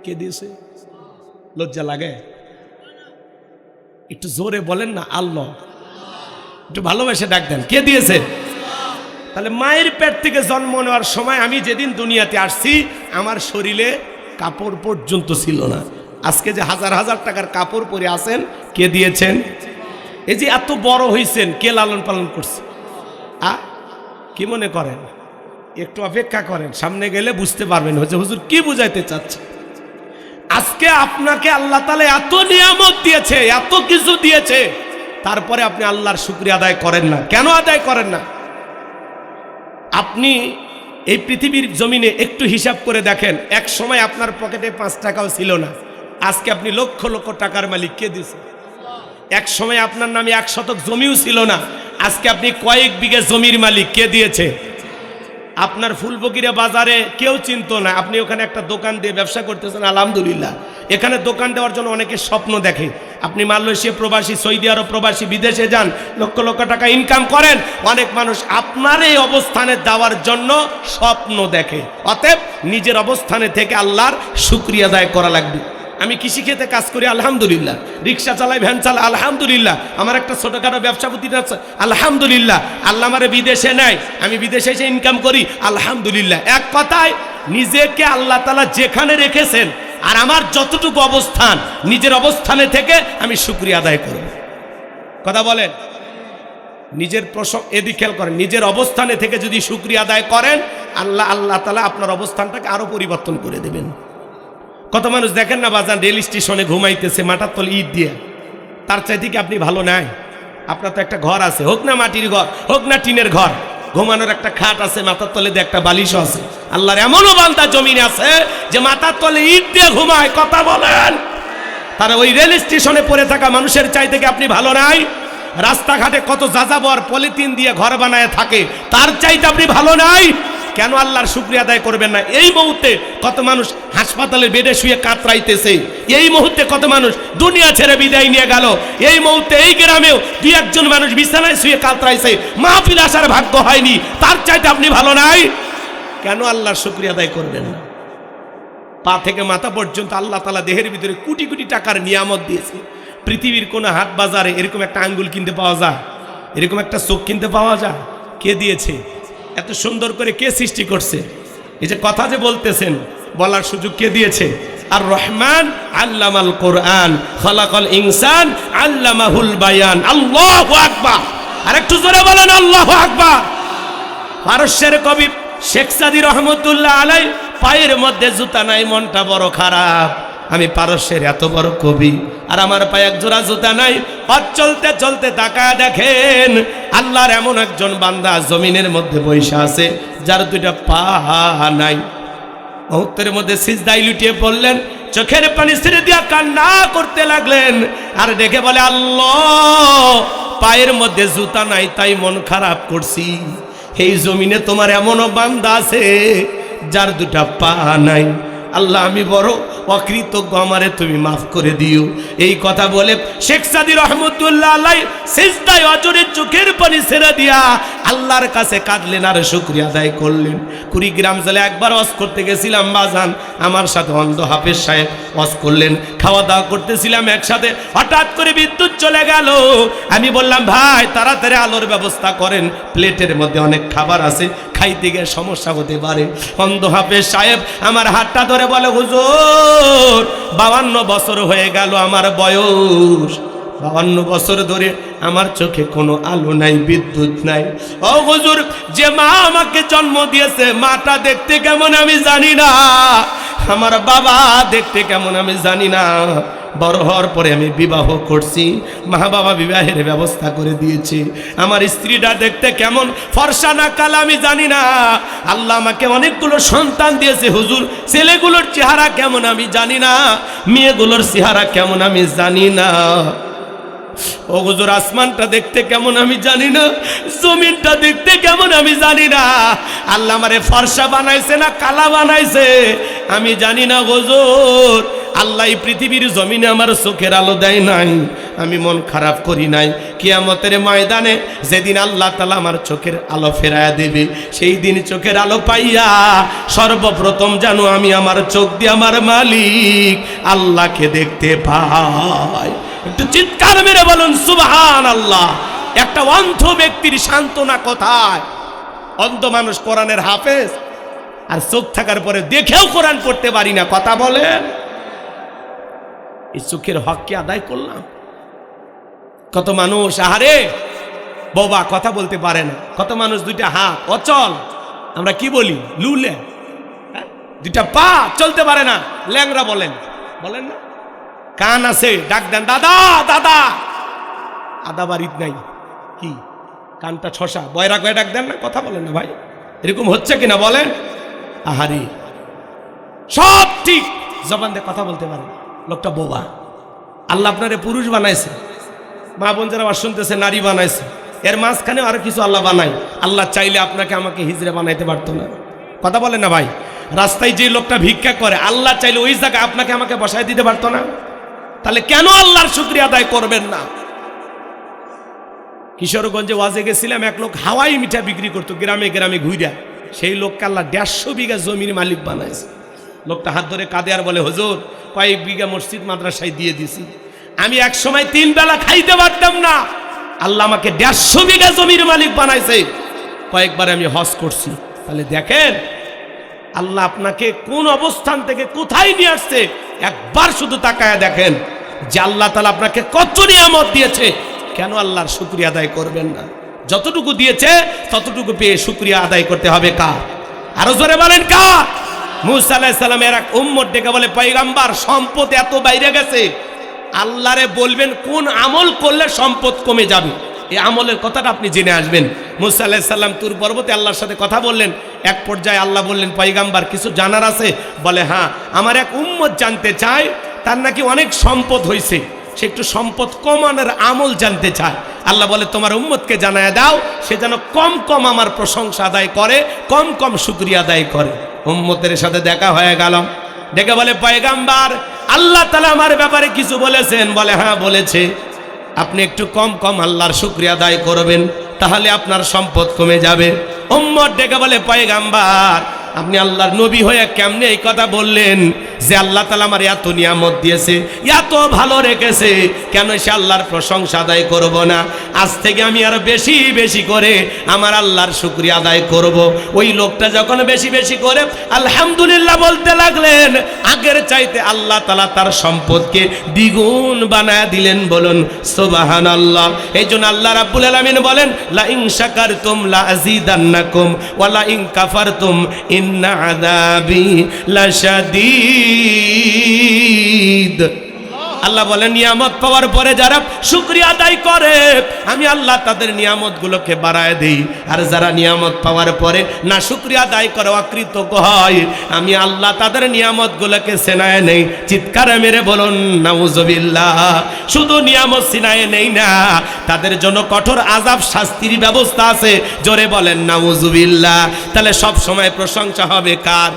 কে দিয়েছে? লজ্জা লাগে? একটু জোরে বলেন না, আল্লাহ। একটু ভালোবেসে ডাক দেন, কে দিয়েছে? তাহলে মায়ের পেট থেকে জন্ম নেওয়ার সময় আমি যেদিন দুনিয়াতে আসছি, আমার শরীরে কাপড় পর্যন্ত ছিল না। আজকে যে হাজার হাজার টাকার কাপড় পরে আছেন, কে দিয়েছেন? এই যে এত বড় হয়েছেন, কে লালন পালন করছে? কি মনে করেন? একটু অপেক্ষা করেন, সামনে গেলে বুঝতে পারবেন হচ্ছে হুজুর কি বুঝাইতে চাচ্ছে। আজকে আপনাকে আল্লাহ তাআলা এত নিয়ামত দিয়েছে, এত কিছু দিয়েছে, তারপরে আপনি আল্লাহর শুকরিয়া আদায় করেন না। কেন আদায় করেন না? আপনি এই পৃথিবীর জমিনে একটু হিসাব করে দেখেন, এক সময় আপনার পকেটে 5 টাকাও ছিল না, আজকে আপনি লক্ষ লক্ষ টাকার মালিক, কে দিয়েছে? এক সময় আপনার নামে 1 শতক জমিও ছিল না, আজকে আপনি কয়েক বিঘা জমির মালিক, কে দিয়েছে? আপনার ফুলফকিরা বাজারে কেউ চিনতো না, আপনি ওখানে একটা দোকান দিয়ে ব্যবসা করতেছেন, আলহামদুলিল্লাহ। এখানে দোকান দেওয়ার জন্য অনেকে স্বপ্ন দেখে। আপনি মালয়েশিয়া প্রবাসী, সৌদি আরব প্রবাসী, বিদেশে যান, লক্ষ লক্ষ টাকা ইনকাম করেন, অনেক মানুষ আপনার এই অবস্থানে দেওয়ার জন্য স্বপ্ন দেখে। অতএব নিজের অবস্থানে থেকে আল্লাহর শুকরিয়া আদায় করা লাগবে। আমি কৃষিক্ষেত্রে কাজ করি, আলহামদুলিল্লাহ। রিক্সা চালাই, ভ্যান চালাই, আলহামদুলিল্লাহ। আমার একটা ছোটখাটো ব্যবসা প্রতিষ্ঠান আছে, আলহামদুলিল্লাহ। আল্লাহ আমারে বিদেশে নেয়, আমি বিদেশে এসে ইনকাম করি, আলহামদুলিল্লাহ। এক কথায় নিজেকে আল্লাহ তাআলা যেখানে রেখেছেন আর আমার যতটুকু অবস্থান, নিজের অবস্থানে থেকে আমি শুকরিয়া আদায় করব। কথা বলেন, নিজের প্রসঙ্গ এদিকে খেয়াল করেন, নিজের অবস্থানে থেকে যদি শুকরিয়া আদায় করেন, আল্লাহ তাআলা আপনার অবস্থানটাকে আরো পরিবর্তন করে দেবেন। কত মানুষ দেখেন না বাজান, রেল স্টেশনে ঘুমাইতেছে মাথার তলে ইট দিয়ে, তার চাইতে কি আপনি ভালো নাই? আপনার তো একটা ঘর আছে, হোক না মাটির ঘর, হোক না টিনের ঘর, ঘুমানোর একটা খাট আছে, মাথার তলে দিয়ে একটা বালিশও আছে। আল্লাহর এমনও বান্দা জমিনে আছে যে মাথার তলে ইট দিয়ে ঘুমায়। কথা বলেন, তারা ওই রেল স্টেশনে পড়ে থাকা মানুষের চাইতে কি আপনি ভালো নাই? রাস্তাঘাটে কত যাযাবর পলিথিন দিয়ে ঘর বানায় থাকে, তার চাইতে আপনি ভালো নাই? কেন আল্লাহর শুকরিয়া আদায় করবেন না? এই মুহূর্তে কত মানুষ হাসপাতালের বেডে শুয়ে কাতরাইতেছে, এই মুহূর্তে কত মানুষ দুনিয়া ছেড়ে বিদায় নিয়ে গেল, এই মুহূর্তে এই গ্রামেও দুই একজন মানুষ বিছানায় শুয়ে কাতরাইছে, মাহফিল আসার ভাগ্য হয়নি, তার চাইতে আপনি ভালো নাই? কেন আল্লাহর শুকরিয়া আদায় করবেন না? পা থেকে মাথা পর্যন্ত আল্লাহ তাআলা দেহের ভিতরে কোটি কোটি টাকার নিয়ামত দিয়েছে। পৃথিবীর কোন হাট বাজারে এরকম একটা আঙ্গুল কিনতে পাওয়া যায়? এরকম একটা চোখ কিনতে পাওয়া যায়? কে দিয়েছে? এত সুন্দর করে কে সৃষ্টি করছে? এই যে কথা যে বলতেছেন, বলার সুযোগ কে দিয়েছে? আর রহমান আল্লামাল কোরআন, খলাকাল ইনসান আল্লামাহুল বায়ান। আল্লাহু আকবার! আরেকটু জোরে বলেন আল্লাহু আকবার! পারস্যের কবি শেখ সাদী রহমতুল্লাহ আলাইহি, পায়ের মধ্যে জুতা নাই, মনটা বড় খারাপ। আমি পারস্যের এত বড় কবি আর আমার পায়ে এক জোড়া জুতা নাই। পথ চলতে চলতে তাকায় দেখেন আল্লাহর এমন একজন বান্দা জমিনের মধ্যে বসে আছে যার দুইটা পা নাই। মুহূর্তের মধ্যে সিজদায় লুটিয়ে পড়লেন, চোখের পানি ছেড়ে দিয়া কান্না করতে লাগলেন আর দেখে বলে, আল্লাহ, পায়ের মধ্যে জুতা নাই তাই মন খারাপ করছি। এই জমিনে তোমার এমনও বান্দা আছে যার দুটা পা নাই। আল্লাহ, আমি বড় অকৃতজ্ঞ, আমারে তুমি মাফ করে দিও। এই কথা বলে শেখ সাদী রহমতুল্লাহ আলাইহি সিজদায় অজরে চোখের পানি ছেড়ে দিয়া আল্লাহর কাছে কাঁদলেন আর শুকরিয়া আদায় করলেন। কুড়িগ্রাম জেলে একবার ওয়াজ করতে গেছিলাম বাজান, আমার সাথে অন্ধ হাফেজ সাহেব ওয়াজ করলেন, খাওয়া দাওয়া করতেছিলাম একসাথে, হঠাৎ করে বিদ্যুৎ চলে গেল। আমি বললাম, ভাই তাড়াতাড়ি আলোর ব্যবস্থা করেন, প্লেটের মধ্যে অনেক খাবার আছে, খাইতে গিয়ে সমস্যা হতে পারে। অন্ধ হাফেজ সাহেব আমার হাতটা ধরে বলে, হুজুর 52 বছর হয়ে গেল আমার বয়স, 52 বছর ধরে আমার চোখে কোনো আলো নাই, বিদ্যুৎ নাই। ও হুজুর, যে মা আমাকে জন্ম দিয়েছে, মাটা দেখতে কেমন আমি জানি না, আমার বাবা দেখতে কেমন আমি জানি না। বড় হওয়ার পরে আমি বিবাহ করছি, মা বাবা বিবাহের ব্যবস্থা করে দিয়েছে। আমার স্ত্রীটা দেখতে কেমন, ফর্সা না কালা আমি জানি না। আল্লাহ আমাকে অনেকগুলো সন্তান দিয়েছে হুজুর, ছেলেগুলোর চেহারা কেমন আমি জানি না, মেয়েগুলোর চেহারা কেমন আমি জানি না। ও হুজুর, আসমানটা দেখতে কেমন আমি জানি না, জমিনটা দেখতে কেমন আমি জানি না। আল্লাহ আমারে ফর্সা বানাইছে না কালা বানাইছে আমি জানি না হুজুর। আল্লাহ এই পৃথিবীর জমিনে আমার চোখের আলো দেয় নাই, আমি মন খারাপ করি নাই। কিয়ামতের ময়দানে যেদিন আল্লাহ তাআলা আমার চোখের আলো ফেরায়া দেবে, সেই দিন চোখের আলো পাইয়া সর্বপ্রথম জানো আমি আমার চোখ দিয়ে আমার মালিক আল্লাহকে দেখতে পাই। একটু চিৎকার মেরে বলুন সুবহানাল্লাহ। একটা অন্ধ ব্যক্তির সান্ত্বনা কোথায়? অন্ধ মানুষ কোরআনের হাফেজ, আর চোখ থাকার পরে দেখেও কোরআন পড়তে পারি না। কথা বলেন, এই চোখের হক কি আদায় করলাম? কত মানুষ আহারে বাবা কথা বলতে পারে না, কত মানুষ দুইটা হাত অচল, আমরা কি বলি লুলে, দুইটা পা চলতে পারে না, ল্যাংরা বলেন, বলেন না। কান আছে, ডাক দেন দাদা দাদা, আদা বাড়িত নাই, কি কানটা ছসা, বয়রা কয়ে ডাক দেন না, কথা বলেন না ভাই, এরকম হচ্ছে কিনা বলেন। আহারে সব ঠিক, জবান দিয়ে কথা বলতে পারে, লোকটা বোবা। আল্লাহ আপনারে পুরুষ বানাইছে, মা বোন যারা শুনতেছে নারী বানাইছে, এর মাঝখানে আরো কিছু আল্লাহ বানায়। আল্লাহ চাইলে আপনাকে আমাকে হিজড়া বানাইতে পারতো না? কথা বলেন না ভাই? রাস্তায় যে লোকটা ভিক্ষা করে, আল্লাহ চাইলে ওই জায়গায় আপনাকে আমাকে বসায় দিতে পারতো না? তাহলে কেন আল্লাহর শুকরিয়া আদায় করবেন না? কিশোরগঞ্জে ওয়াজে গেছিলাম, এক লোক হাওয়াই মিঠা বিক্রি করতো গ্রামে গ্রামে ঘুইরা। সেই লোককে আল্লাহ 150 বিঘা জমির মালিক বানাইছে। লোকটা হাত ধরে কাঁদে আর বলে, হুজুর কয়েক বিঘা মসজিদ মাদ্রাসায় দিয়ে দিছি, আমি এক সময় 3 বেলা খাইতে পারতাম না, আল্লাহ আমাকে 150 বিঘা জমির মালিক বানাইছে, কয়েকবার আমি হজ করছি। তাহলে দেখেন আল্লাহ আপনাকে কোন অবস্থান থেকে কোথায় নিয়ে আসছে, একবার শুধু তাকায় দেখেন যে আল্লাহ তাআলা আপনাকে কত নিয়ামত দিয়েছে। কেন আল্লাহর শুকরিয়া আদায় করবেন না? যতটুকু দিয়েছে ততটুকু পেয়ে শুকরিয়া আদায় করতে হবে কার? আরো জোরে বলেন কার? মুসা আলাইহিস সালামের এক উম্মত ডেকে বলে, পয়গম্বর সম্পদ এত বাইরে গেছে, আল্লাহরে বলবেন কোন আমল করলে সম্পদ কমে যাবে, এই আমলের কথাটা আপনি জেনে আসবেন। মুসা আলাইহিস সালাম তুর পর্বতে আল্লাহর সাথে কথা বললেন। এক পর্যায়ে আল্লাহ বললেন, পয়গম্বর কিছু জানার আছে? বলে, হ্যাঁ, আমার এক উম্মত জানতে চায়, তার নাকি অনেক সম্পদ হয়েছে, সে একটু সম্পদ কমানোর আমল জানতে চায়। আল্লাহ বলে, তোমার উম্মতকে জানায় দাও, সে যেন কম কম আমার প্রশংসা আদায় করে, কম কম শুকরিয়া আদায় করে। উম্মতের সাথে দেখা হয়ে গেল, ডেকে বলে, পয়গম্বর আল্লাহ তাআলা আমার ব্যাপারে কিছু বলেছেন? বলে, হ্যাঁ বলেছে, আপনি একটু কম কম আল্লাহর শুকরিয়া আদায় করবেন, তাহলে আপনার সম্পদ কমে যাবে। উম্মত ডেকে বলে, পয়গম্বর আপনি আল্লাহর নবী হয়ে কেমনে এই কথা বললেন যে আল্লাহ তাআলা আমার এত নিয়ামত দিয়েছে, এত ভালো রেখেছে, কেন সে আল্লাহর প্রশংসা আদায় করব না? আজ থেকে আমি আরো বেশি বেশি করে আমার আল্লাহর শুকরিয়া আদায় করব। ওই লোকটা যখন বেশি বেশি করে আলহামদুলিল্লাহ বলতে লাগলেন, আগের চাইতে আল্লাহ তাআলা তার সম্পদকে দ্বিগুণ বানায় দিলেন। বলুন সুবহানাল্লাহ। এই জন্য আল্লাহ রাব্বুল আলামিন বলেন, লা ইন শাকারতুম লা আযীদান্নাকুম ওয়া লা ইন কাফারতুম ইন্না আযাবি লাশাদীদ। আল্লাহ বলেন, নিয়ামত পাওয়ার পরে যারা শুকরিয়া আদায় করে আমি আল্লাহ তাদের নিয়ামতগুলোকে বাড়ায় দেই, আর যারা নিয়ামত পাওয়ার পরে না শুকরিয়া আদায় করে অকৃতজ্ঞ হয়, আমি আল্লাহ তাদের নিয়ামতগুলোকে ছিনায় নেই। চিৎকার মেরে বলুন নাউজুবিল্লাহ। শুধু নিয়ামত ছিনায় নেই না, তাদের জন্য কঠোর আযাব শাস্তির ব্যবস্থা আছে। জোরে বলেন নাউজুবিল্লাহ। তাহলে সব সময় প্রশংসা হবে কার?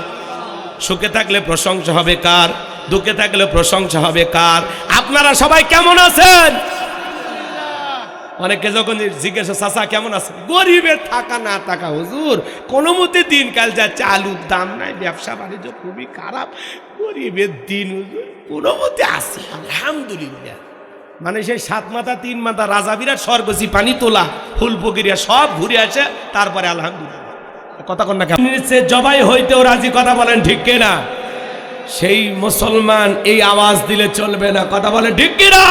সুখে থাকলে প্রশংসা হবে কার? দুঃখে থাকলে প্রশংসা হবে কার? আপনারা সবাই কেমন আছেন? অনেকে যখন জিজ্ঞাসা, চাচা কেমন আছে? গরিবের থাকা না থাকা হুজুর, কোনো মতে দিনকাল যাচ্ছে, আলুর দাম নাই, ব্যবসা বাণিজ্য খুবই খারাপ, গরিবের দিন হুজুর কোনো মতে আছে আলহামদুলিল্লাহ। মানে সেই 7 মাথা 3 মাথা রাজা বিরাট স্বর্গসি পানি তোলা ফুল ফকিরিয়া সব ঘুরে আসে, তারপরে আলহামদুলিল্লাহ। কথা কন না কেন? জবাই হইতেও রাজি। কথা বলেন ঠিক কিনা? সেই মুসলমান এই আওয়াজ দিলে চলবে না। কথা বলে ঠিক কিনা?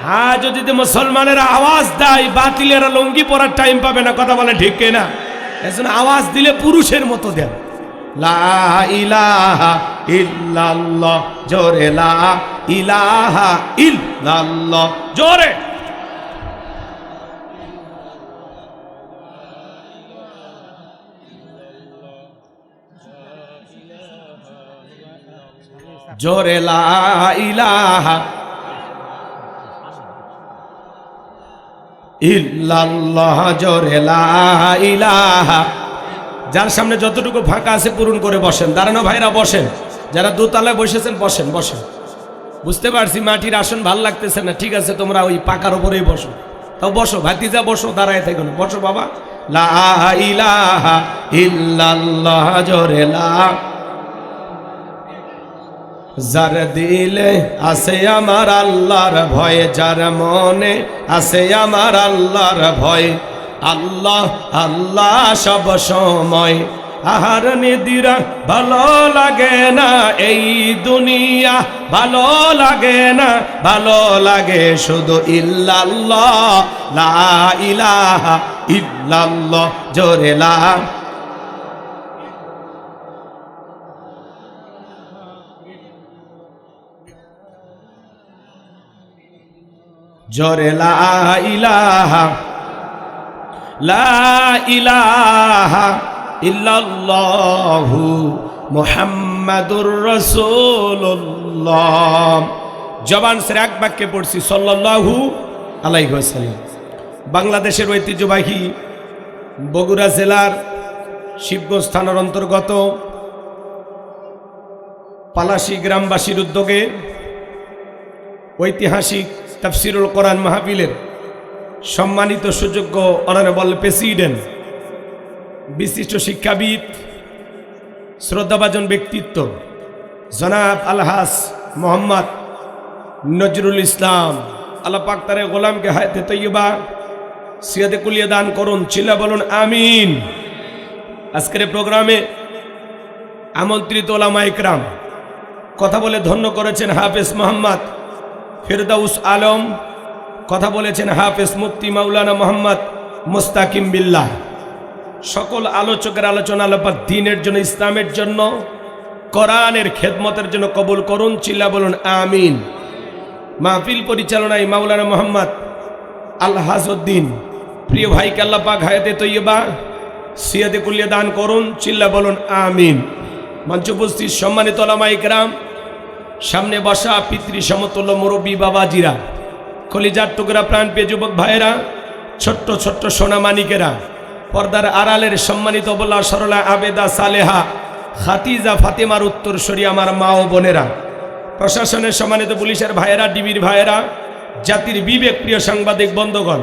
হ্যাঁ, যদি মুসলমানেরা আওয়াজ দেয়, বাতিলেরা লুঙ্গি পরার টাইম পাবে না। কথা বলে ঠিক কিনা? এজন্য আওয়াজ দিলে পুরুষের মতো দেন, লা ইলাহা ইল্লাল্লাহ। জোরে লা ইলাহা ইল্লাল্লাহ, জোরে। জোরে লা ইলাহা ইল্লাল্লাহ। জোরে লা ইলাহা। যার সামনে যতটুকু ফাঁকা আছে পূরণ করে বসেন। দাঁড়ানো ভাইরা বসেন, যারা দোতলায় বসেছেন বসেন বসেন। বুঝতে পারছি মাটির আসন ভাল লাগতেছে না, ঠিক আছে তোমরা ওই পাকার উপরেই বসো। তাও বসো ভাতিজা, বসো, দাঁড়ায় থাকো না, বসো বাবা। লা ইলাহা ইল্লাল্লাহ। জোরে লা। যার দিলে আছে আমার আল্লাহর ভয়, যার মনে আছে আমার আল্লাহর ভয়, আল্লাহ আল্লাহ সব সময়। আহার নিদিরা ভালো লাগে না এই দুনিয়া, ভালো লাগে না, ভালো লাগে শুধু ইল্লাল্লাহ। লা ইলাহা ইল্লাল্লাহ। জোরে লা। জোরে লা ইলাহা লা ইলাহা ইল্লাল্লাহু মুহাম্মাদুর রাসূলুল্লাহ। জবান সে এক বাক্যে পড়ছি সাল্লাল্লাহু আলাইহি ওয়াসাল্লাম। বাংলাদেশের ঐতিহ্যবাহী বগুড়া জেলার শিবগঞ্জ থানার অন্তর্গত পালাশী গ্রামবাসীর উদ্যোগে ঐতিহাসিক তাফসিরুল কোরআন মাহফিলের সম্মানিত সুযোগ্য অনারেবল প্রেসিডেন্ট, বিশিষ্ট শিক্ষাবিদ, শ্রদ্ধাভাজন ব্যক্তিত্ব জনাব আলহাজ মোহাম্মদ নজরুল ইসলাম, আল্লাহ পাক তার গোলামকে হায়াতে তৈয়বা সিয়াদে কুলিয়া দান করুন, চিল্লা বলুন আমিন। আজকের প্রোগ্রামে আমন্ত্রিত ওলামা ইকরাম কথা বলে ধন্য করেছেন হাফেজ মোহাম্মদ ফেরদাউস আলম, কথা বলেছেন হাফেজ মুফতি মাওলানা মোহাম্মদ মুস্তাকিম বিল্লাহ। সকল আলোচকের আলোচনা আল্লাহ পাক দ্বীনের জন্য, ইসলামের জন্য, কোরআনের খেদমতের জন্য কবুল করুন, চিল্লা বলুন আমিন। মাহফিল পরিচালনায় মাওলানা মোহাম্মদ আলহাজউদ্দিন, প্রিয় ভাইকে আল্লাহ পাক হায়াতে তৈয়বা সিয়াদে কুলিয়া দান করুন, চিল্লা বলুন আমিন। মঞ্চ উপস্থিত সম্মানিত ওলামা ইকরাম, সামনে বসা পিতৃ সমতুল্য মুরব্বী বাবাজিরা, কলিজার টুকরা প্রাণপ্রিয় যুবক ভাইয়েরা, ছোট্ট ছোট্ট সোনামানিকেরা, পর্দার আড়ালের সম্মানিত অবলা সরলা আবেদা সালেহা খাতিজা ফাতেমার উত্তরসূরি আমার মা ও বোনেরা, প্রশাসনের সম্মানিত পুলিশের ভাইয়েরা, ডিবির ভাইয়েরা, জাতির বিবেক প্রিয় সাংবাদিক বন্ধুগণ,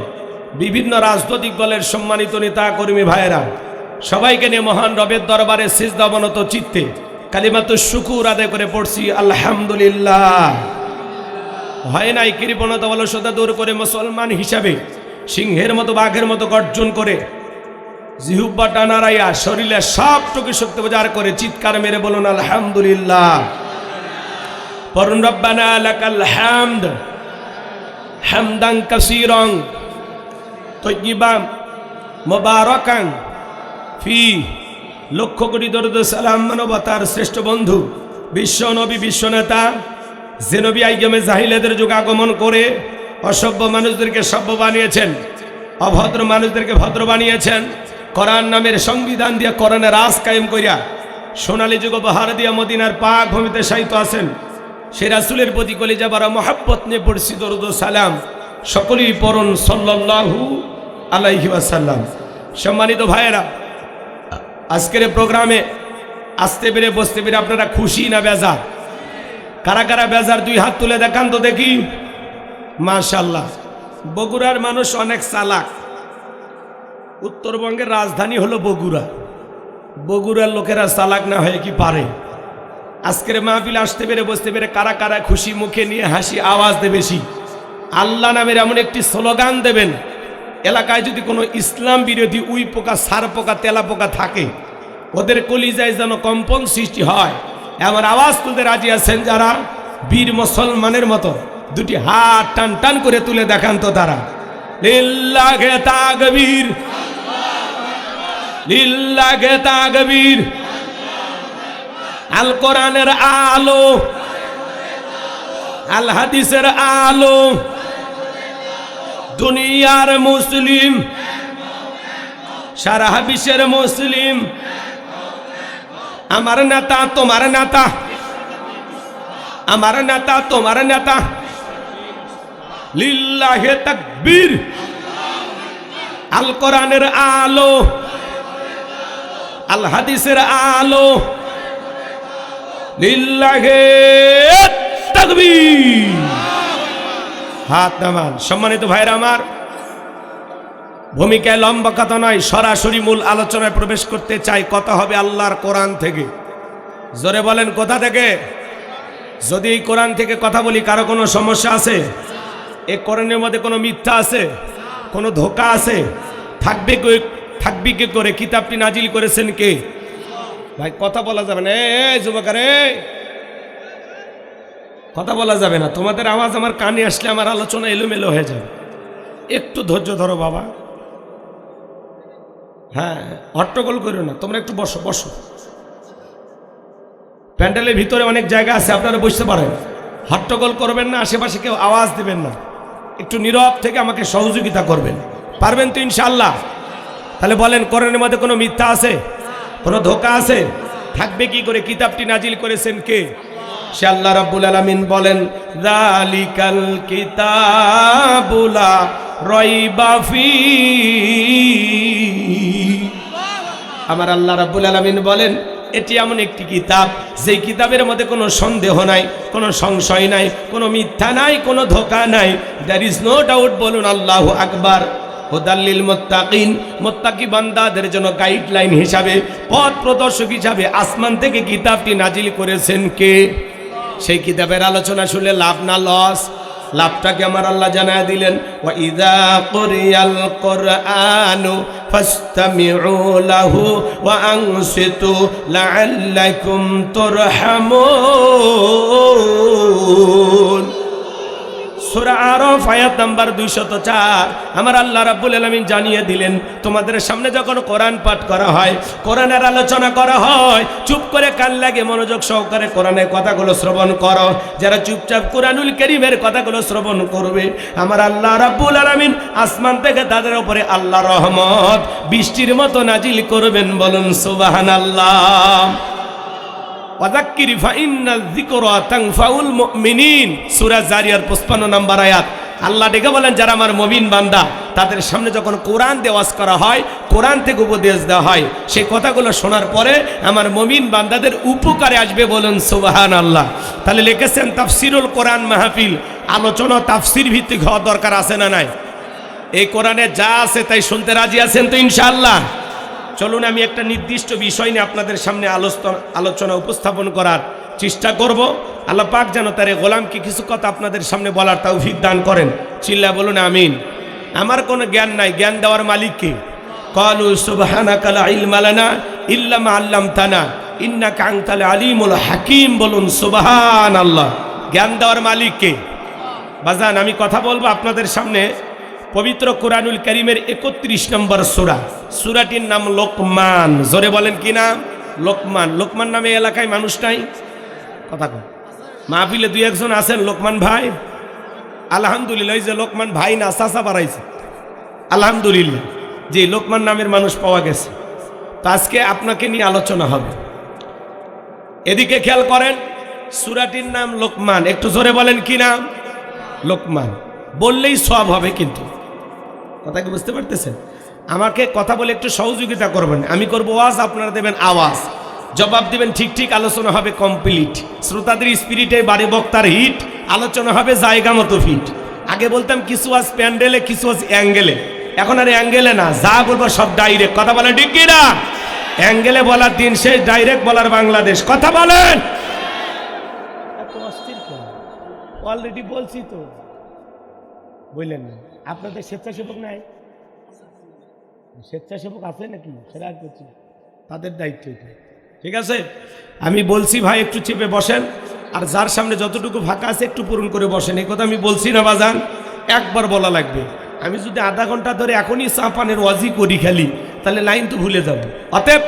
বিভিন্ন রাজনৈতিক দলের সম্মানিত নেতা কর্মী ভাইয়েরা, সবাইকে নিয়ে মহান রবের দরবারে সিজদা অবনত চিত্তে কালিমাতুশ শুকুর আদায় করে পড়ছি আলহামদুলিল্লাহ। হয় নাই কৃপণতা অলসতা দূর করে মুসলমান হিসাবে সিংহের মতো বাঘের মতো গর্জন করে জিহুব্বা টানারাইয়া শরীরে সবটুকু শক্তি প্রচার করে চিৎকার মেরে বলুন আলহামদুলিল্লাহ। পরুন রব্বানা লাকাল হামদ হামদান কাসীরান তাইয়িবান মুবারাকান ফি। লক্ষ কোটি দরুদ সালাম মানবতার শ্রেষ্ঠ বন্ধু বিশ্ব নবী, বিশ্ব নেতা, যে নবী আইয়ামে জাহিলিয়াতের যুগ আগমন করে অসভ্য মানুষদেরকে সভ্য বানিয়েছেন, অভদ্র মানুষদেরকে ভদ্র বানিয়েছেন, কোরআন নামের সংবিধান দিয়া কোরআনের রাজ কায়েম করিয়া সোনালী যুগ উপহার দিয়া মদিনার পাক ভূমিতে শায়িত আছেন, সে রাসূলের প্রতি কলিজা ভরা মহব্বত নিয়ে পড়ছি দরুদ সালাম। সকলেই পড়ুন সাল্লাল্লাহু আলাইহি ওয়াসাল্লাম। সম্মানিত ভাইয়েরা, আজকের প্রোগ্রামে আসতে পেরে বসতে পেরে আপনারা খুশি না বেজার? কারা কারা বেজার দুই হাত তুলে দেখান তো দেখি। মাশাআল্লাহ, বগুড়ার মানুষ অনেক চালাক। উত্তরবঙ্গের রাজধানী হলো বগুড়া, বগুড়ার লোকেরা চালাক না হয়ে কি পারে? আজকের মাহফিল আসতে পেরে বসতে পেরে কারা কারা খুশি মুখে নিয়ে হাসি আওয়াজ দেবে বেশি? আল্লাহ নামের এমন একটি স্লোগান দেবেন, এলাকায় যদি কোনো ইসলাম বিরোধী উই পোকা, সার পোকা, তেলা পোকা থাকে, ওদের কলিজায় যেন কম্পন সৃষ্টি হয়। এমন আওয়াজ তুলতে রাজি আছেন যারা? বীর মুসলমানের মতো দুটি হাত টান টান করে তুলে দেখান তো তারা। লিল্লাহে তাকবীর, লিল্লাহে তাকবীর। আল কোরআনের আলো, আল হাদিসের আলো, দুনিয়ার মুসলিম, সারা বিশ্বের মুসলিম, আমার নেতা তোমার নেতা, আমার নেতা তোমার নেতা। লিল্লাহে তাকবীর। আল কোরআনের আলো, আল হাদিসের আলো, লিল্লাহে তাকবীর। হাত নামান। সম্মানিত ভাইরা আমার, ভূমিকায় লম্বা কথা নয়, সরাসরি মূল আলোচনায় প্রবেশ করতে চাই। কথা হবে আল্লাহর কোরআন থেকে। জোরে বলেন কোথা থেকে? যদি এই কোরআন থেকে কথা বলি কারো কোনো সমস্যা আছে? এই কোরআনের মধ্যে কোনো মিথ্যা আছে? কোনো ধোঁকা আছে? থাকবে কি করে? কিতাবটি নাজিল করেছেন কে? ভাই কথা বলা যাবে না, যুবকারে কথা বলা যাবে না। তোমাদের আওয়াজ আমার কানে আসলে আমার আলোচনা এলোমেলো হয়ে যাবে। একটু ধৈর্য ধরো বাবা। হ্যাঁ, হট্টগোল করো না, তোমরা একটু বসো বসো। প্যান্ডেলের ভিতরে অনেক জায়গা আছে, আপনারা বসতে পারেন। হট্টগোল করবেন না, আশেপাশে কেউ আওয়াজ দেবেন না। একটু নীরব থেকে আমাকে সহযোগিতা করবেন। পারবেন তো ইনশাআল্লাহ? তাহলে বলেন, কোরআনের মধ্যে কোনো মিথ্যা আছে? কোনো ধোঁকা আছে? থাকবে কি করে? কিতাবটি নাজিল করেছেন কে? সে আল্লাহ রাব্বুল আলামিন বলেন, যালিকাল কিতাবু লা রাইবা ফি। আমার আল্লাহ রাব্বুল আলামিন বলেন এটি এমন একটি কিতাব যেই কিতাবের মধ্যে কোনো সন্দেহ নাই, কোনো সংশয় নাই, কোনো মিথ্যা নাই, কোনো ধোঁকা নাই। There is no doubt. বলুন আল্লাহু আকবার। হুদাল্লিল মুত্তাকিন, মুত্তাকি বান্দাদের জন্য গাইডলাইন হিসাবে, পথ প্রদর্শক হিসাবে আসমান থেকে কিতাবটি নাজিল করেছেন কে? সেই কিতাবের আলোচনা শুনলে লাভ না লস? লাভটাকে আমার আল্লাহ জানায় দিলেন, ওয়া ইযা কুরিয়াল কুরআনু ফাসতামিউ লাহু ওয়া আনসিতু লাআল্লাকুম তুরহামুন। সূরা আরাফ আয়াত নাম্বার 204। আমার আল্লাহ রাব্বুল আলামিন জানিয়ে দিলেন, তোমাদের সামনে যখন কোরআন পাঠ করা হয়, কোরআনের আলোচনা করা হয়, চুপ করে কান লাগে মনোযোগ সহকারে কোরআনের কথাগুলো শ্রবণ করো। যারা চুপচাপ কোরআনুল কারীমের কথাগুলো শ্রবণ করবে, আমার আল্লাহ রাব্বুল আলামিন আসমান থেকে তাদের উপরে আল্লাহর রহমত বৃষ্টির মতো নাজিল করবেন। বলুন সুবহানাল্লাহ। ওয়াযাক্কির ফাইন্নায যিকরা তানফাউল মুমিনিন, সূরা জারিয়ার 55 নম্বর আয়াত। আল্লাহ ডেকে বলেন, যারা আমার মুমিন বান্দা তাদের সামনে যখন কোরআন দেওয়াজ করা হয়, কোরআন থেকে উপদেশ দেওয়া হয়, সেই কথাগুলো শোনার পরে আমার মুমিন বান্দাদের উপকারে আসবে। বলুন সুবহানাল্লাহ। তাহলে লিখেছেন তাফসিরুল কোরআন মাহফিল, আলোচনা তাফসির ভিত্তিক হওয়া দরকার আছে না নাই? এই কোরআনে যা আছে তাই শুনতে রাজি আছেন তো ইনশাআল্লাহ? চলুন আমি একটা নির্দিষ্ট বিষয় নিয়ে আপনাদের সামনে আলোচনা উপস্থাপন করার চেষ্টা করব। আল্লাহ পাক যেন তার গোলামকে কিছু কথা আপনাদের সামনে বলার তৌফিক দান করেন। চিল্লা বলুন আমিন। আমার কোনো জ্ঞান নাই, জ্ঞান দেওয়ার মালিক কে? ক্বালু সুবহানাকা লা ইলমা লানা ইল্লা মা আল্লামতানা ইন্নাকা আনতাল আলিমুল হাকিম। বলুন সুবহানাল্লাহ। জ্ঞান দেওয়ার মালিক কে? বাজান আমি কথা বলবো আপনাদের সামনে পবিত্র কোরআনুল কারীমের 31 নম্বর সূরা। সূরাটির নাম লোকমান। জোরে বলেন কি নাম? লোকমান। লোকমান নামে এলাকায় মানুষ নাই? কথা কন। মাহফিলে দুই একজন আছেন লোকমান ভাই? আলহামদুলিল্লাহ। এই যে লোকমান ভাই না, চাচা বাড়াইছে, আলহামদুলিল্লাহ। যে লোকমান নামের মানুষ পাওয়া গেছে। তো আজকে আপনাকে নিয়ে আলোচনা হবে। এদিকে খেয়াল করেন, সূরাটির নাম লোকমান। একটু জোরে বলেন কি নাম? লোকমান। বললেই সওয়াব হবে, কিন্তু কথা কি বুঝতে পারতেছেন? আমাকে কথা বলে একটু সহযোগিতা করবেন। আমি করব ওয়াজ, আপনারা দেবেন আওয়াজ, জবাব দিবেন ঠিক ঠিক। আলোচনা হবে কমপ্লিট। শ্রোতাদের স্পিরিটে বাড়ি, বক্তার হিট, আলোচনা হবে জায়গা মতো ফিট। আগে বলতাম কিছু আজ প্যান্ডেলে, কিছু আজ অ্যাঙ্গেলে। এখন আর অ্যাঙ্গেলে না, যা বলবো সব ডাইরেক্ট। কথা বলেন ঠিক কি না? অ্যাঙ্গেলে বলার দিন শেষ, ডাইরেক্ট বলার বাংলাদেশ। কথা বলেন। অলরেডি বলছি তো, বললেন না? আপনাদের স্বেচ্ছাসেবক নাই? স্বেচ্ছাসেবক আছে নাকি? সেটা আর করছি, তাদের দায়িত্ব এটা। ঠিক আছে, আমি বলছি ভাই একটু চেপে বসেন, আর যার সামনে যতটুকু ফাঁকা আছে একটু পূরণ করে বসেন। এই কথা আমি বলছি না বাজান, একবার বলা লাগবে। আমি যদি আধা ঘন্টা ধরে এখনই চা পানের ওয়াজি করি খালি, তাহলে লাইন তো ভুলে যাব। অতএব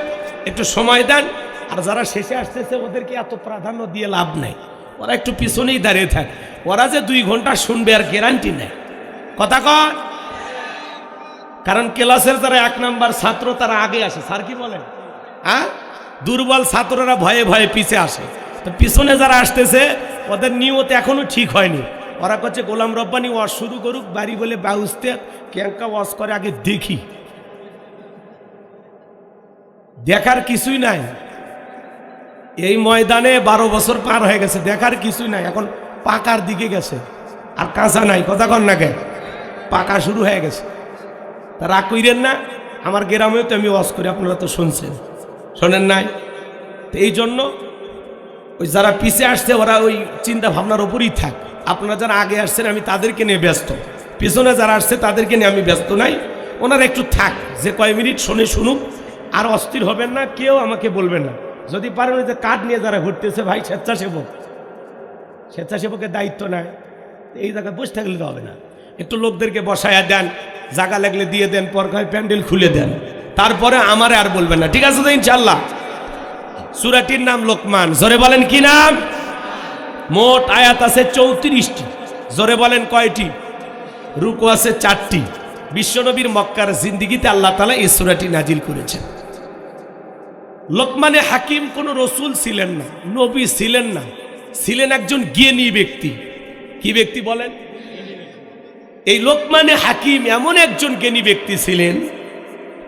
একটু সময় দেন। আর যারা শেষে আসতেছে ওদেরকে এত প্রাধান্য দিয়ে লাভ নাই, ওরা একটু পিছনেই দাঁড়িয়ে থাক। ওরা যে 2 ঘন্টা শুনবে আর গ্যারান্টি নেই। কথা কন। কারণ ক্লাসের যারা 1 নাম্বার ছাত্র তারা আগে আসে। স্যার কি বলেন? হ্যাঁ, দুর্বল ছাত্ররা ভয়ে ভয়ে পিছে আসে। তো পিছনে যারা আসতেছে ওদের নিয়ত এখনো ঠিক হয়নি। ওরা করছে গোলাম রব্বানি ওয়াজ শুরু করুক, বাড়ি বলে বাউস্তে ক্যাঙ্কা ওয়াজ করে, আগে দেখি। দেখার কিছুই নাই। এই ময়দানে 12 বছর পার হয়ে গেছে, দেখার কিছুই নাই। এখন পাকার দিকে গেছে, আর কাঁচা নাই। কথা কন না কে? পাকা শুরু হয়ে গেছে। তা রাগ কইরেন না, আমার গ্রামেও তো আমি ওয়াজ করি, আপনারা তো শুনছেন, শোনেন নাই? তো এই জন্য ওই যারা পিছে আসছে ওরা ওই চিন্তা ভাবনার ওপরই থাক। আপনারা যারা আগে আসছেন আমি তাদেরকে নিয়ে ব্যস্ত, পিছনে যারা আসছে তাদেরকে নিয়ে আমি ব্যস্ত নাই। ওনারা একটু থাক, যে কয় মিনিট শোনে শুনুক। আর অস্থির হবেন না, কেউ আমাকে বলবেন না। যদি পারেন ওই যে কার্ড নিয়ে যারা ঘুরতেছে, ভাই স্বেচ্ছাসেবক, স্বেচ্ছাসেবকের দায়িত্ব নেয়, এই জায়গায় বসে থাকলে তো হবে না। একটু লোকদেরকে বসায়া দেন, জায়গা লাগলে দিয়ে দেন, পরকায় প্যান্ডেল খুলে দেন, তারপরে আমারে আর বলবেন না। ঠিক আছে তো ইনশাল্লাহ? সূরাটির নাম লোকমান। জোরে বলেন কি নাম? মোট আয়াত আছে 34টি। জোরে বলেন কয়টি? রুকু আছে 4টি। বিশ্বনবীর মক্কার জিন্দিগিতে আল্লাহ তাআলা এই সূরাটি নাজিল করেছেন। লোকমানে হাকিম কোনো রসুল ছিলেন না, নবী ছিলেন না, ছিলেন একজন জ্ঞানী ব্যক্তি। কি ব্যক্তি বলেন? এই লোকমানে হাকিম এমন একজন জ্ঞানী ব্যক্তি ছিলেন,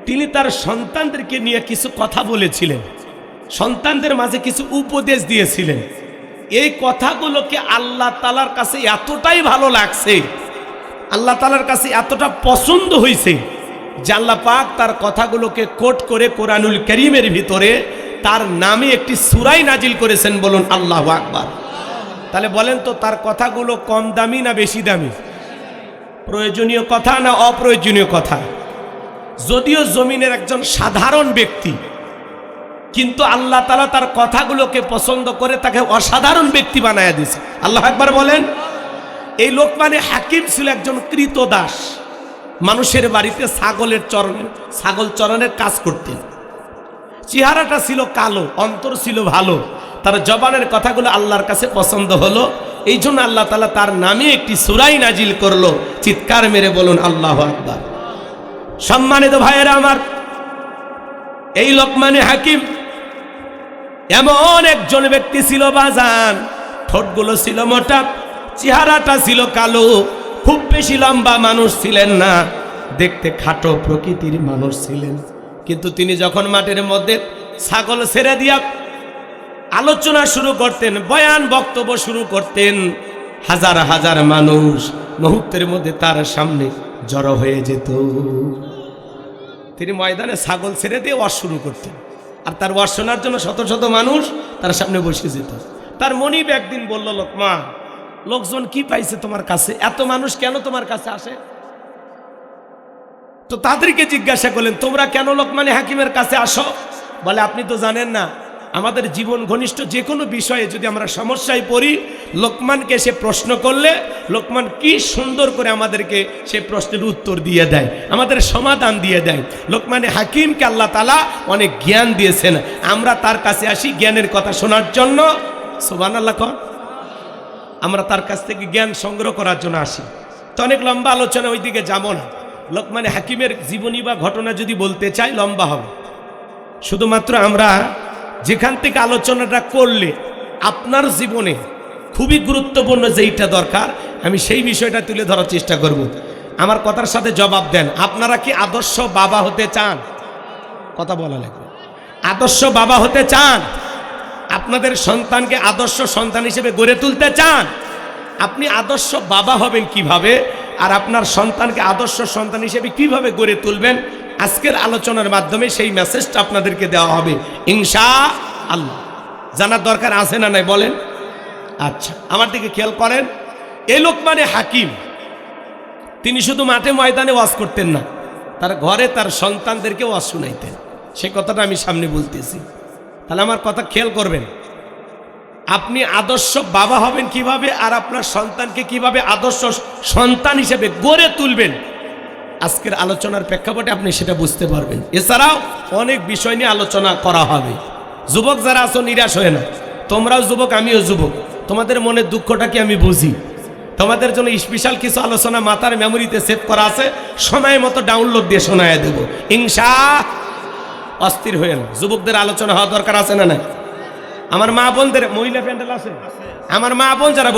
তিনি তার সন্তানদেরকে নিয়ে কিছু কথা বলেছিলেন, সন্তানদের মাঝে কিছু উপদেশ দিয়েছিলেন। এই কথাগুলোকে আল্লাহ তাআলার কাছে এতটাই ভালো লাগছে, আল্লাহ তাআলার কাছে এতটা পছন্দ হয়েছে যে আল্লাহ পাক তার কথাগুলোকে কোট করে কোরআনুল কারীমের ভিতরে তার নামে একটি সূরাই নাজিল করেছেন। বলুন আল্লাহু আকবার। তাহলে বলেন তো, তার কথাগুলো কম দামি না বেশি দামি? প্রয়োজনীয় কথা না অপ্রয়োজনীয় কথা? যদিও জমিনের একজন সাধারণ ব্যক্তি, কিন্তু আল্লাহ তাআলা তার কথাগুলোকে পছন্দ করে তাকে অসাধারণ ব্যক্তি বানায়া দিয়েছে। আল্লাহু আকবার বলেন। এই লোকমানে হাকিম ছিল একজন কৃতদাস, মানুষের বাড়িতে ছাগল চরণের কাজ করতেন। চেহারাটা ছিল কালো, অন্তর ছিল ভালো, তার জবানের কথাগুলো আল্লাহর কাছে পছন্দ হলো। এই জন্য আল্লাহ তাআলা তার নামে একটি সূরাই নাজিল করলো। চিৎকার মেরে বলুন আল্লাহু আকবার। সম্মানিত ভাইয়েরা আমার, এই লোকমানে হাকিম এমন একজন ব্যক্তি ছিল বাজান, ঠোঁটগুলো ছিল মোটা, চেহারাটা ছিল কালো, খুব বেশি লম্বা মানুষ ছিলেন না, দেখতে খাটো প্রকৃতির মানুষ ছিলেন। কিন্তু তিনি যখন মাঠের মধ্যে ছাগল ছেড়ে দিয়া আলোচনা শুরু করতেন, বয়ান বক্তব্য শুরু করতেন, হাজার হাজার মানুষ মুহূর্তের মধ্যে তার সামনে জড়ো হয়ে যেত। তিনি ময়দানে ছাগল ছেড়ে দিয়ে ওয়াজ শুরু করতেন, আর তার ওয়াজ শোনার জন্য শত শত মানুষ তার সামনে বসে যেত। তার মনিব একদিন বলল, লোকমান, লোকজন কি পাইছে তোমার কাছে? এত মানুষ কেন তোমার কাছে আসে? তো তাদেরকে জিজ্ঞাসা করলেন, তোমরা কেন লোকমানে হাকিমের কাছে আসো? বলে, আপনি তো জানেন না, আমাদের জীবন ঘনিষ্ঠ যে কোনো বিষয়ে যদি আমরা সমস্যায় পড়ি, লোকমানকে সে প্রশ্ন করলে লোকমান কি সুন্দর করে আমাদেরকে সে প্রশ্নের উত্তর দিয়ে দেয়, আমাদের সমাধান দিয়ে দেয়। লোকমানে হাকিমকে আল্লাহ তাআলা অনেক জ্ঞান দিয়েছেন, আমরা তার কাছে আসি জ্ঞানের কথা শোনার জন্য। সুবহানাল্লাহ কর। আমরা তার কাছ থেকে জ্ঞান সংগ্রহ করার জন্য আসি। তো অনেক লম্বা আলোচনা, ওই দিকে যাব না। লোকমানে হাকিমের জীবনী বা ঘটনা যদি বলতে চাই লম্বা হবে। শুধুমাত্র আমরা যেখান থেকে আলোচনাটা করলে আপনার জীবনে খুবই গুরুত্বপূর্ণ যেইটা দরকার, আমি সেই বিষয়টা তুলে ধরার চেষ্টা করব। আমার কথার সাথে জবাব দেন, আপনারা কি আদর্শ বাবা হতে চান? কথা বলা লাগবে। আদর্শ বাবা হতে চান? আপনাদের সন্তানকে আদর্শ সন্তান হিসেবে গড়ে তুলতে চান? আপনি আদর্শ বাবা হবেন কিভাবে, আর আপনার সন্তানকে আদর্শ সন্তান হিসেবে কিভাবে গড়ে তুলবেন, আজকের আলোচনার মাধ্যমে সেই মেসেজটা আপনাদেরকে দেওয়া হবে ইনশাআল্লাহ। জানার দরকার আছে না নাই বলেন? আচ্ছা, আমার দিকে খেয়াল করেন। এই লোকমানে হাকিম তিনি শুধু মাঠে ময়দানে ওয়াজ করতেন না, তার ঘরে তার সন্তানদেরকে ওয়াজ শুনাইতেন। সে কথাটা আমি সামনে বলতেছি। তাহলে আমার কথা খেয়াল করবেন, আপনি আদর্শ বাবা হবেন কিভাবে, আর আপনার সন্তানকে কিভাবে আদর্শ সন্তান হিসেবে গড়ে তুলবেন, আজকের আলোচনার প্রেক্ষাপটে আপনি সেটা বুঝতে পারবেন। এছাড়াও অনেক বিষয় নিয়ে আলোচনা করা হবে। যুবক যারা আছো, নিরাশ হয়ে না। তোমরাও যুবক, আমিও যুবক, তোমাদের মনের দুঃখটা কি আমি বুঝি। তোমাদের জন্য স্পেশাল কিছু আলোচনা মাথার মেমোরিতে সেভ করা আছে, সময় মতো ডাউনলোড দিয়ে শোনায় দেব ইনশাআল্লাহ। অস্থির হয়ে না, যুবকদের আলোচনা হওয়া দরকার আছে না নাই? আমার মা বোনদের, মহিলা প্যান্ডেল আছে, আমার মা বোন যারা বসে